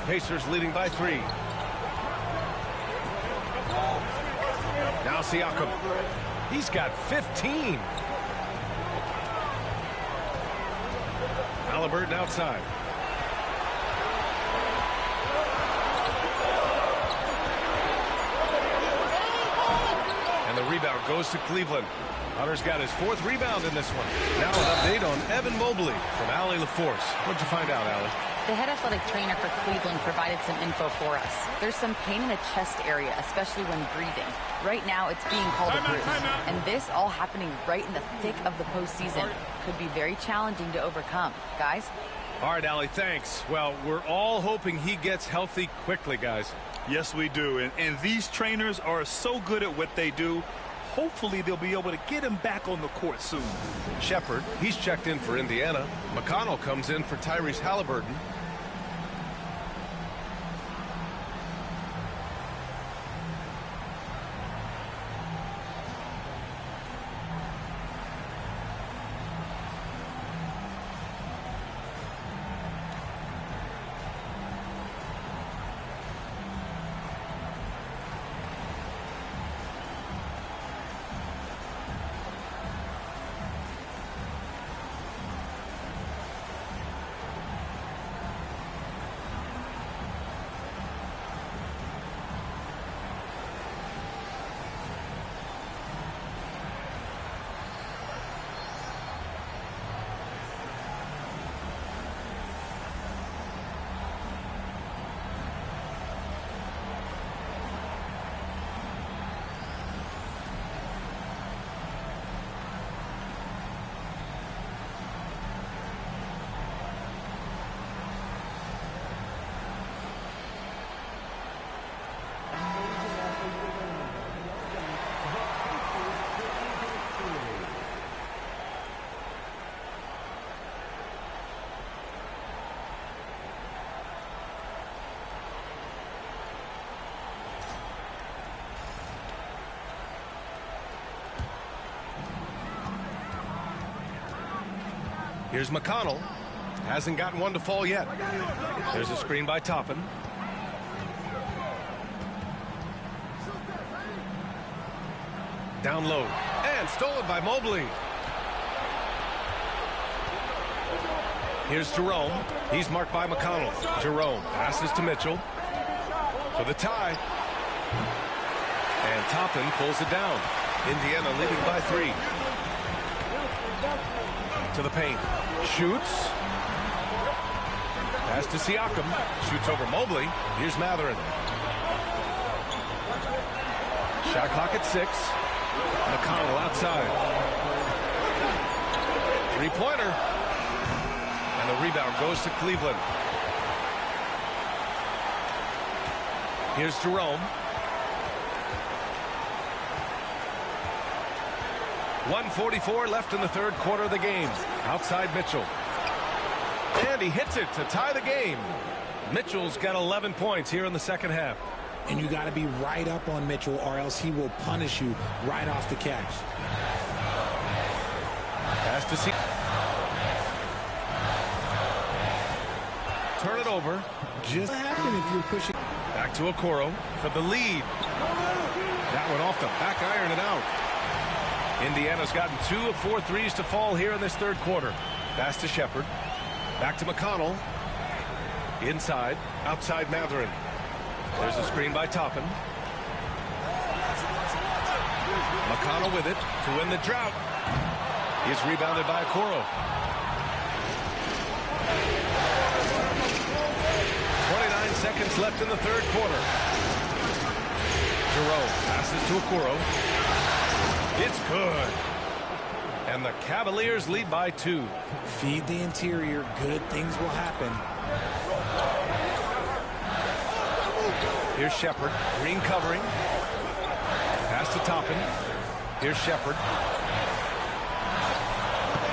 Pacers leading by 3. Now Siakam. He's got 15. Halliburton outside. And the rebound goes to Cleveland. Hunter's got his 4th rebound in this one. Now an update on Evan Mobley from Allie LaForce. What'd you find out, Allie? The head athletic trainer for Cleveland provided some info for us. There's some pain in the chest area, especially when breathing. Right now, it's being called a bruise. And this all happening right in the thick of the postseason. Could be very challenging to overcome. Guys? All right, Allie, thanks. Well, we're all hoping he gets healthy quickly, guys. Yes, we do. And these trainers are so good at what they do. Hopefully, they'll be able to get him back on the court soon. Shepard, he's checked in for Indiana. McConnell comes in for Tyrese Halliburton. Here's McConnell. Hasn't gotten one to fall yet. There's a screen by Toppin. Down low. And stolen by Mobley. Here's Jerome. He's marked by McConnell. Jerome passes to Mitchell for the tie. And Toppin pulls it down. Indiana leading by 3. To the paint. Shoots. Pass to Siakam. Shoots over Mobley. Here's Mathurin. Shot clock at 6. McConnell outside. 3-pointer. And the rebound goes to Cleveland. Here's Jerome. 1:44 left in the third quarter of the game. Outside Mitchell. And he hits it to tie the game. Mitchell's got 11 points here in the second half. And you got to be right up on Mitchell, or else he will punish you right off the catch. Has to see. Turn it over. Just happen if you're pushing. Back to Okoro for the lead. That one off the back iron and out. Indiana's gotten 2 of 4 threes to fall here in this third quarter. Pass to Shepard. Back to McConnell. Inside. Outside Mathurin. There's a screen by Toppin. McConnell with it to win the drought. He's rebounded by Okoro. 29 seconds left in the third quarter. Jerome passes to Okoro. It's good. And the Cavaliers lead by 2. Feed the interior. Good things will happen. Here's Shepard. Green covering. Pass to Toppin. Here's Shepard.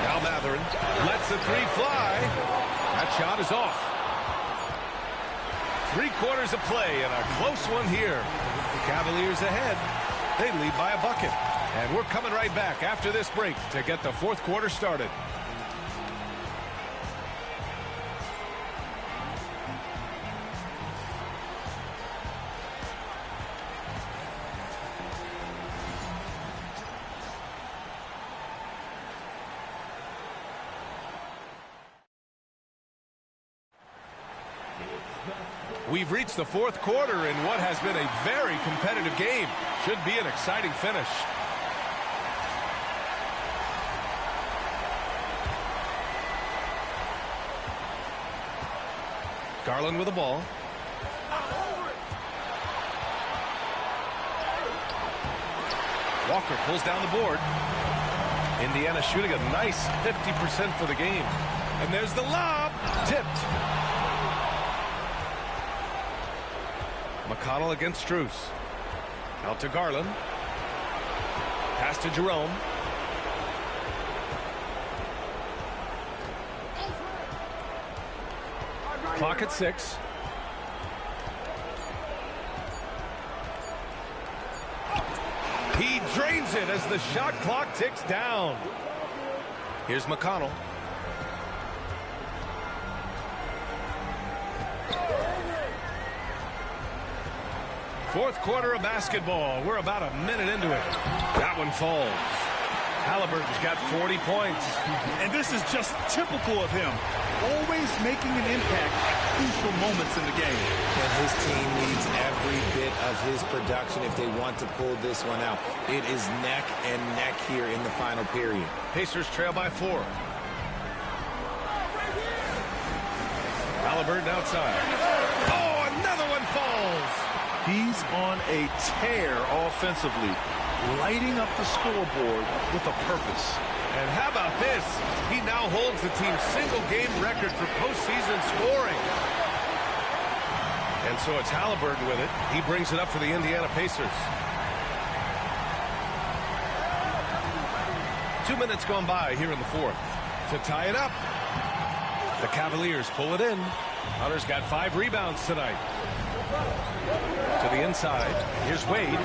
Now Mathurin lets the three fly. That shot is off. 3 quarters of play and a close one here. The Cavaliers ahead. They lead by a bucket. And we're coming right back after this break to get the fourth quarter started. We've reached the fourth quarter in what has been a very competitive game. Should be an exciting finish. Garland with the ball. Walker pulls down the board. Indiana shooting a nice 50% for the game. And there's the lob. Tipped. McConnell against Strus. Out to Garland. Pass to Jerome. Clock at 6. He drains it as the shot clock ticks down. Here's McConnell. Fourth quarter of basketball. We're about a minute into it. That one falls. Halliburton's got 40 points. And this is just typical of him. Always making an impact at crucial moments in the game. And his team needs every bit of his production if they want to pull this one out. It is neck and neck here in the final period. Pacers trail by 4. Halliburton outside. Oh, another one falls. He's on a tear offensively, lighting up the scoreboard with a purpose. And how about this? He now holds the team's single-game record for postseason scoring. And so it's Halliburton with it. He brings it up for the Indiana Pacers. 2 minutes gone by here in the fourth. To tie it up. The Cavaliers pull it in. Hunter's got 5 rebounds tonight. To the inside. Here's Wade.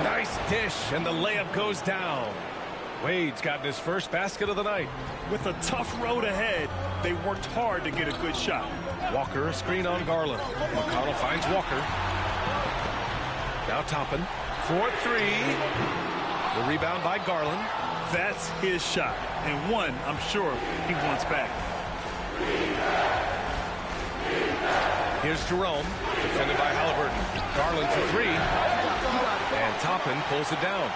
Nice dish, and the layup goes down. Wade's gotten his first basket of the night. With a tough road ahead, they worked hard to get a good shot. Walker, a screen on Garland. McConnell finds Walker. Now Toppin. 4-3. The rebound by Garland. That's his shot, and one I'm sure he wants back. Here's Jerome, defended by Halliburton. Garland for 3. And Toppin pulls it down.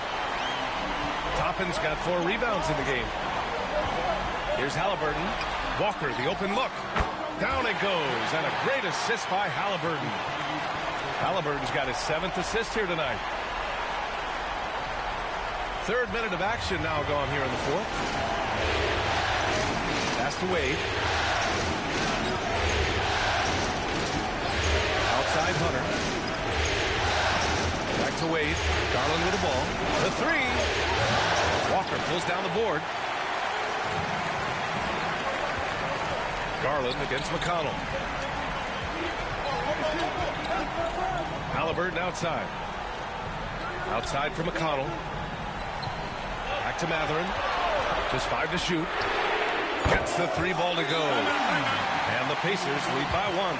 Toppin's got 4 rebounds in the game. Here's Halliburton. Walker, the open look. Down it goes, and a great assist by Halliburton. Halliburton's got his 7th assist here tonight. 3rd minute of action now gone here in the fourth. Pass to Wade. Outside Hunter. Back to Wade. Garland with the ball. The 3. Walker pulls down the board. Garland against McConnell. Halliburton outside. Outside for McConnell. Back to Mathurin. Just 5 to shoot. Gets the 3 ball to go. And the Pacers lead by 1.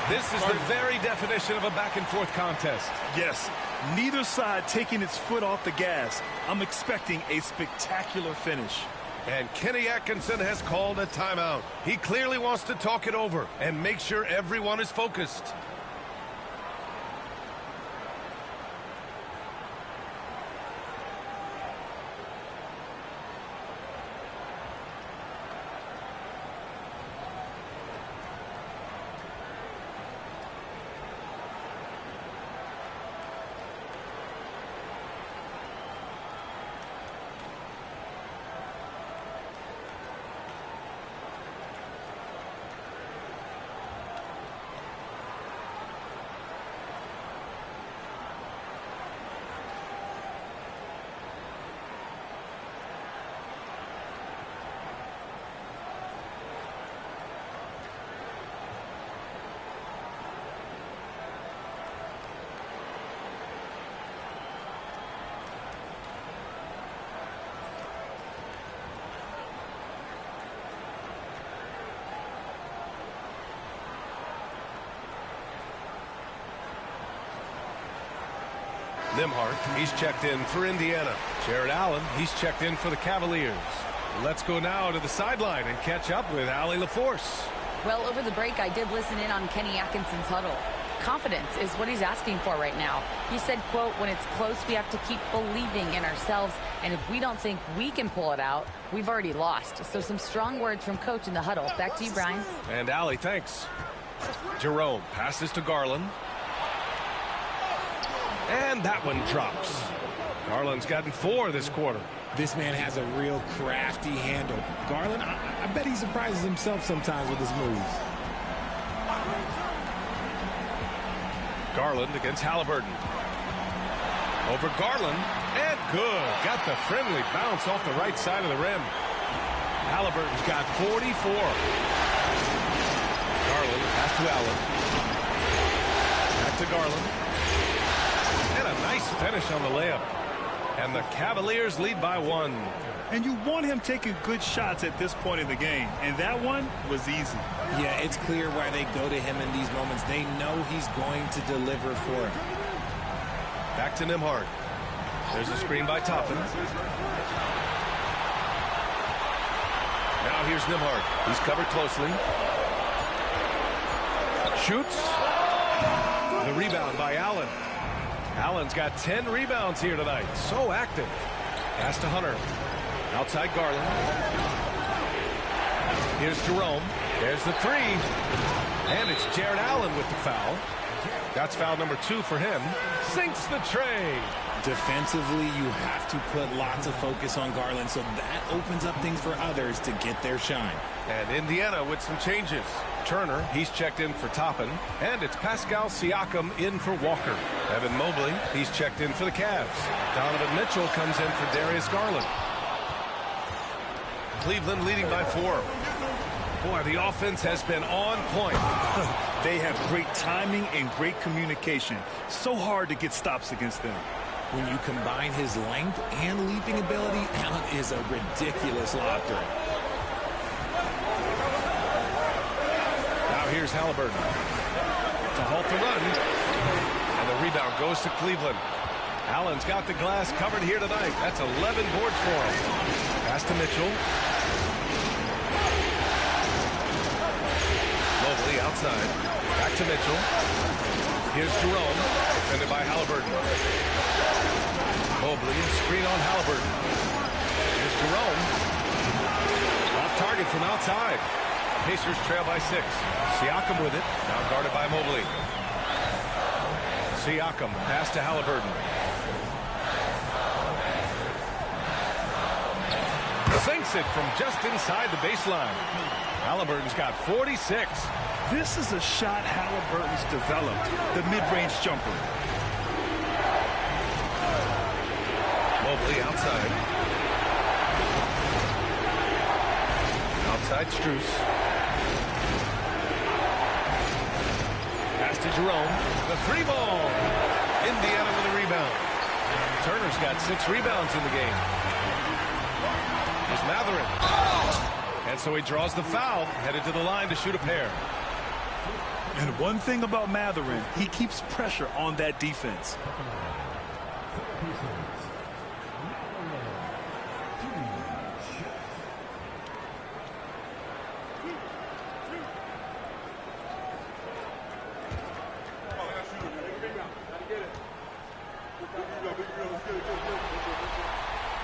This is the very definition of a back-and-forth contest. Yes, neither side taking its foot off the gas. I'm expecting a spectacular finish. And Kenny Atkinson has called a timeout. He clearly wants to talk it over and make sure everyone is focused. Nembhard, he's checked in for Indiana. Jared Allen, he's checked in for the Cavaliers. Let's go now to the sideline and catch up with Allie LaForce. Well, over the break, I did listen in on Kenny Atkinson's huddle. Confidence is what he's asking for right now. He said, quote, when it's close, we have to keep believing in ourselves. And if we don't think we can pull it out, we've already lost. So some strong words from Coach in the huddle. Back to you, Brian. And Allie, thanks. Jerome passes to Garland. And that one drops. Garland's gotten 4 this quarter. This man has a real crafty handle. Garland, I bet he surprises himself sometimes with his moves. Garland against Halliburton. Over Garland. And good. Got the friendly bounce off the right side of the rim. Halliburton's got 44. Garland pass to Allen. Back to Garland. And a nice finish on the layup. And the Cavaliers lead by 1. And you want him taking good shots at this point in the game. And that one was easy. Yeah, it's clear why they go to him in these moments. They know he's going to deliver for him. Back to Nembhard. There's a screen by Toppin. Now here's Nembhard. He's covered closely. Shoots. The rebound by Allen. Allen's got 10 rebounds here tonight. So active. Pass to Hunter. Outside Garland. Here's Jerome. There's the 3. And it's Jared Allen with the foul. That's foul number 2 for him. Sinks the tray. Defensively, you have to put lots of focus on Garland, so that opens up things for others to get their shine. And Indiana with some changes. Turner, he's checked in for Toppin. And it's Pascal Siakam in for Walker. Evan Mobley, he's checked in for the Cavs. Donovan Mitchell comes in for Darius Garland. Cleveland leading by 4. Boy, the offense has been on point. They have great timing and great communication. So hard to get stops against them. When you combine his length and leaping ability, Allen is a ridiculous lob threat. Now here's Halliburton to halt the run. And the rebound goes to Cleveland. Allen's got the glass covered here tonight. That's 11 boards for him. Pass to Mitchell. Mobley outside. Back to Mitchell. Here's Jerome. Defended by Halliburton. Mobley, screen on Halliburton. Here's Jerome. Off target from outside. Pacers trail by 6. Siakam with it. Now guarded by Mobley. Siakam, pass to Halliburton. Sinks it from just inside the baseline. Halliburton's got 46. This is a shot Halliburton's developed, the mid-range jumper. Mobley outside. Outside Strus. Pass to Jerome. The three ball. Indiana with a rebound. Turner's got 6 rebounds in the game. Here's Mathurin. And so he draws the foul, headed to the line to shoot a pair. And one thing about Mathurin, he keeps pressure on that defense.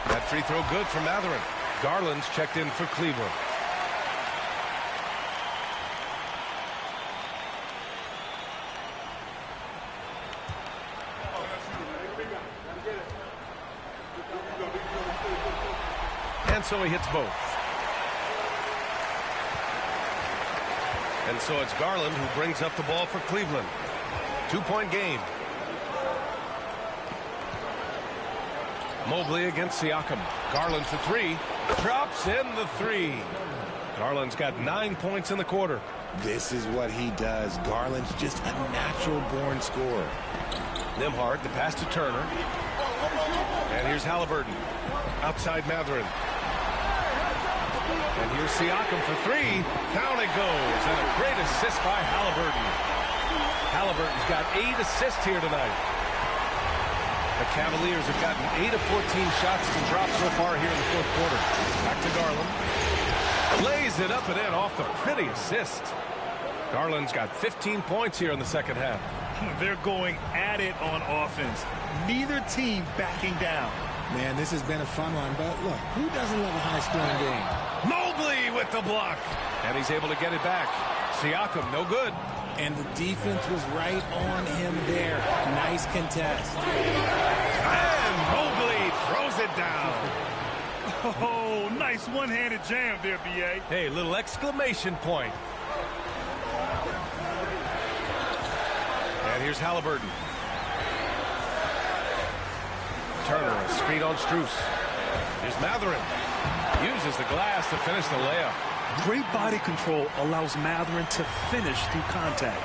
That free throw good for Mathurin. Garland's checked in for Cleveland. And so he hits both. And so it's Garland who brings up the ball for Cleveland. 2-point game. Mobley against Siakam. Garland for 3. Drops in the 3. Garland's got 9 points in the quarter. This is what he does. Garland's just a natural-born scorer. Nembhard, the pass to Turner. And here's Halliburton. Outside Mathurin. And here's Siakam for 3. Down it goes. And a great assist by Halliburton. Halliburton's got 8 assists here tonight. The Cavaliers have gotten 8 of 14 shots to drop so far here in the fourth quarter. Back to Garland. Lays it up and in off the pretty assist. Garland's got 15 points here in the second half. They're going at it on offense. Neither team backing down. Man, this has been a fun one, but look, who doesn't love a high-scoring game? Mobley with the block. And he's able to get it back. Siakam, no good. And the defense was right on him there. Nice contest. And Mobley throws it down. Oh, nice one-handed jam there, B.A. Hey, little exclamation point. And here's Halliburton. Turner, a screen on Strus. Here's Mathurin. Uses the glass to finish the layup. Great body control allows Mathurin to finish through contact.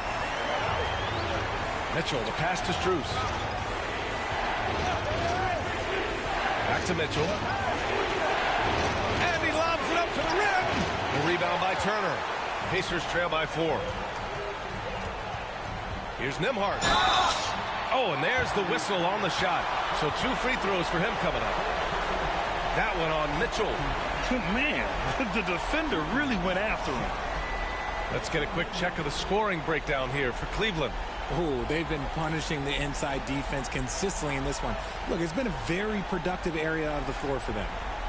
Mitchell, the pass to Strus. Back to Mitchell. And he lobs it up to the rim. The rebound by Turner. Pacers trail by 4. Here's Nembhard. Oh, and there's the whistle on the shot. So 2 free throws for him coming up. That one on Mitchell. Man, the defender really went after him. Let's get a quick check of the scoring breakdown here for Cleveland. Oh, they've been punishing the inside defense consistently in this one. Look, it's been a very productive area of the floor for them.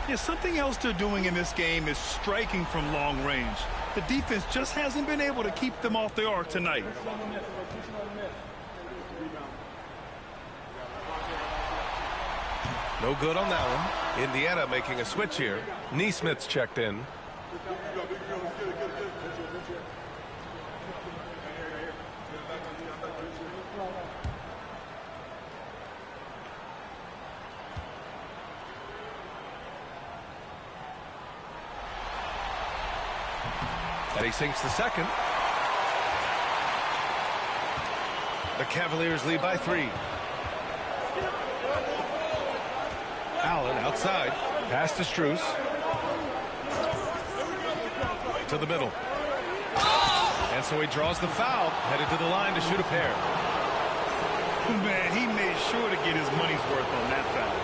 Yeah, something else they're doing in this game is striking from long range. The defense just hasn't been able to keep them off the arc tonight. No good on that one. Indiana making a switch here. Neesmith's checked in. And he sinks the second. The Cavaliers lead by 3. Allen outside. Pass to Strus. To the middle. And so he draws the foul. Headed to the line to shoot a pair. Man, he made sure to get his money's worth on that foul.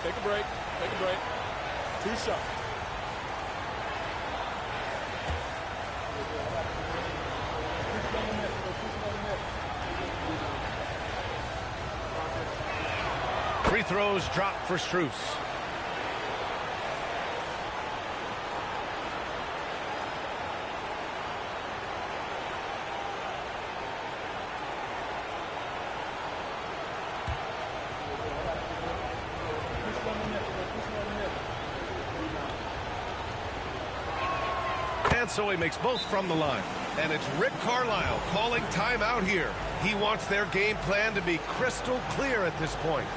Take a break. Take a break. 2 shots. Free throws drop for Strus. and so he makes both from the line. And it's Rick Carlisle calling timeout here. He wants their game plan to be crystal clear at this point.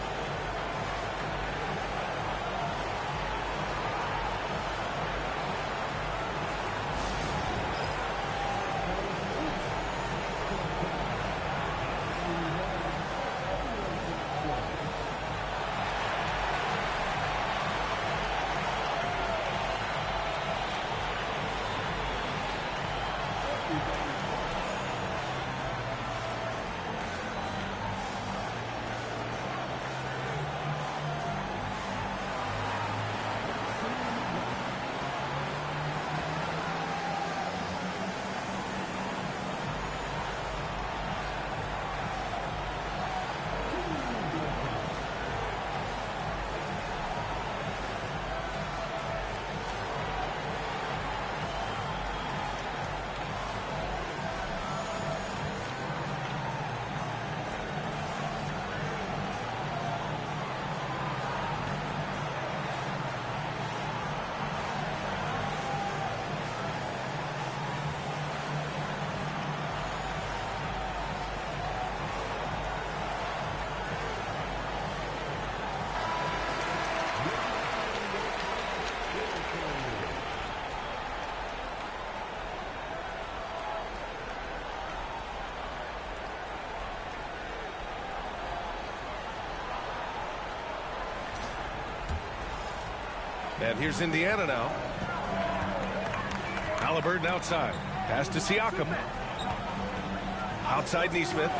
And here's Indiana now. Halliburton outside. Pass to Siakam. Outside Nesmith.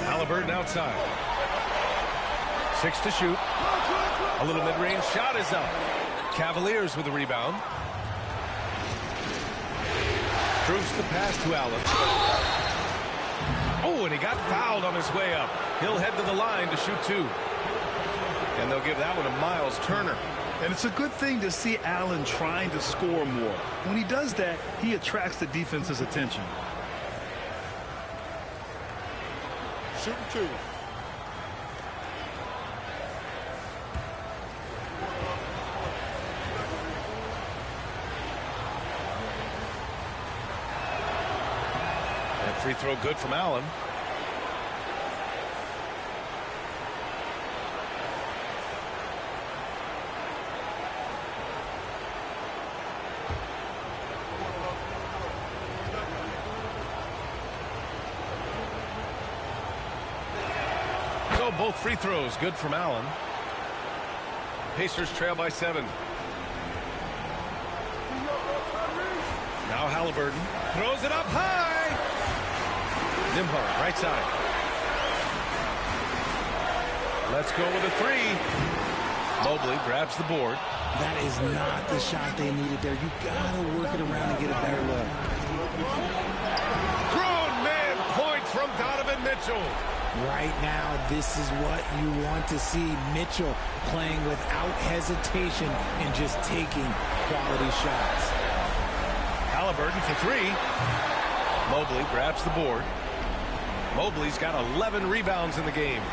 Halliburton outside. 6 to shoot. A little mid-range shot is up. Cavaliers with a rebound. Strooks the pass to Allen. Oh, and he got fouled on his way up. He'll head to the line to shoot 2. And they'll give that one to Miles Turner. And it's a good thing to see Allen trying to score more. When he does that, he attracts the defense's attention. Shooting 2. And free throw good from Allen. Both free throws good from Allen. Pacers trail by 7. Now Halliburton throws it up high. Nembhard right side. Let's go with a 3. Mobley grabs the board. That is not the shot they needed there. You gotta work it around and get a better look. Grown man point from Donovan Mitchell. Right now, this is what you want to see. Mitchell playing without hesitation and just taking quality shots. Halliburton for 3. Mobley grabs the board. Mobley's got 11 rebounds in the game.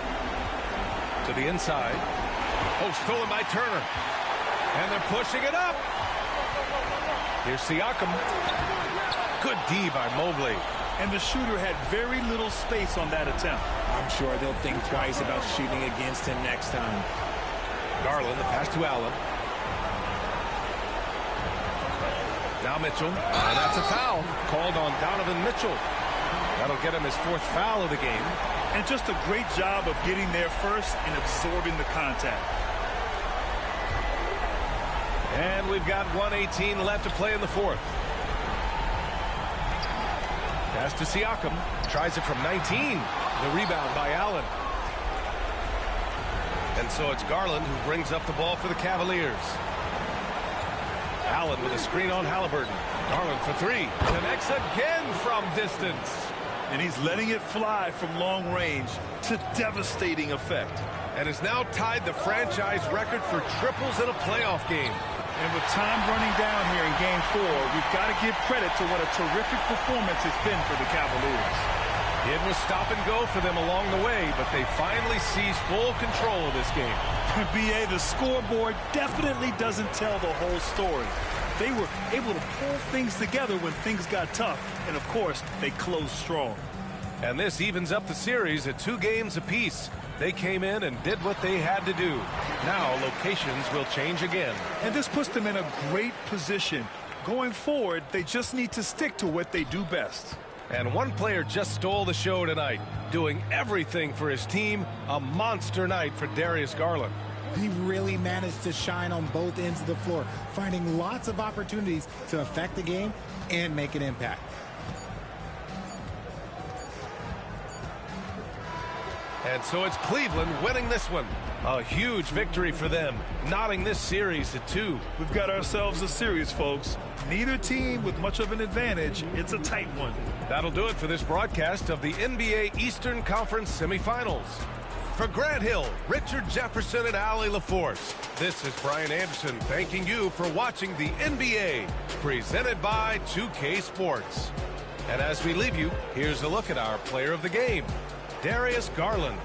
To the inside. Oh, stolen by Turner. And they're pushing it up. Here's Siakam. Good D by Mobley. And the shooter had very little space on that attempt. I'm sure they'll think twice about shooting against him next time. Garland, the pass to Allen. Now Mitchell, and that's a foul called on Donovan Mitchell. That'll get him his 4th foul of the game. And just a great job of getting there first and absorbing the contact. And we've got 1:18 left to play in the 4th. Pass to Siakam. Tries it from 19. The rebound by Allen. And so it's Garland who brings up the ball for the Cavaliers. Allen with a screen on Halliburton. Garland for 3. Connects again from distance. And he's letting it fly from long range to devastating effect. And has now tied the franchise record for triples in a playoff game. And with time running down here in Game 4, we've got to give credit to what a terrific performance it's been for the Cavaliers. It was stop and go for them along the way, but they finally seized full control of this game. BA, the scoreboard definitely doesn't tell the whole story. They were able to pull things together when things got tough, and of course, they closed strong. And this evens up the series at 2 games apiece. They came in and did what they had to do. Now locations will change again. And this puts them in a great position. Going forward, they just need to stick to what they do best. And one player just stole the show tonight, doing everything for his team. A monster night for Darius Garland. He really managed to shine on both ends of the floor, finding lots of opportunities to affect the game and make an impact. And so it's Cleveland winning this one. A huge victory for them, knotting this series at 2. We've got ourselves a series, folks. Neither team with much of an advantage. It's a tight one. That'll do it for this broadcast of the NBA Eastern Conference semifinals. For Grant Hill, Richard Jefferson, and Allie LaForce, this is Brian Anderson thanking you for watching the NBA, presented by 2K Sports. And as we leave you, here's a look at our player of the game, Darius Garland.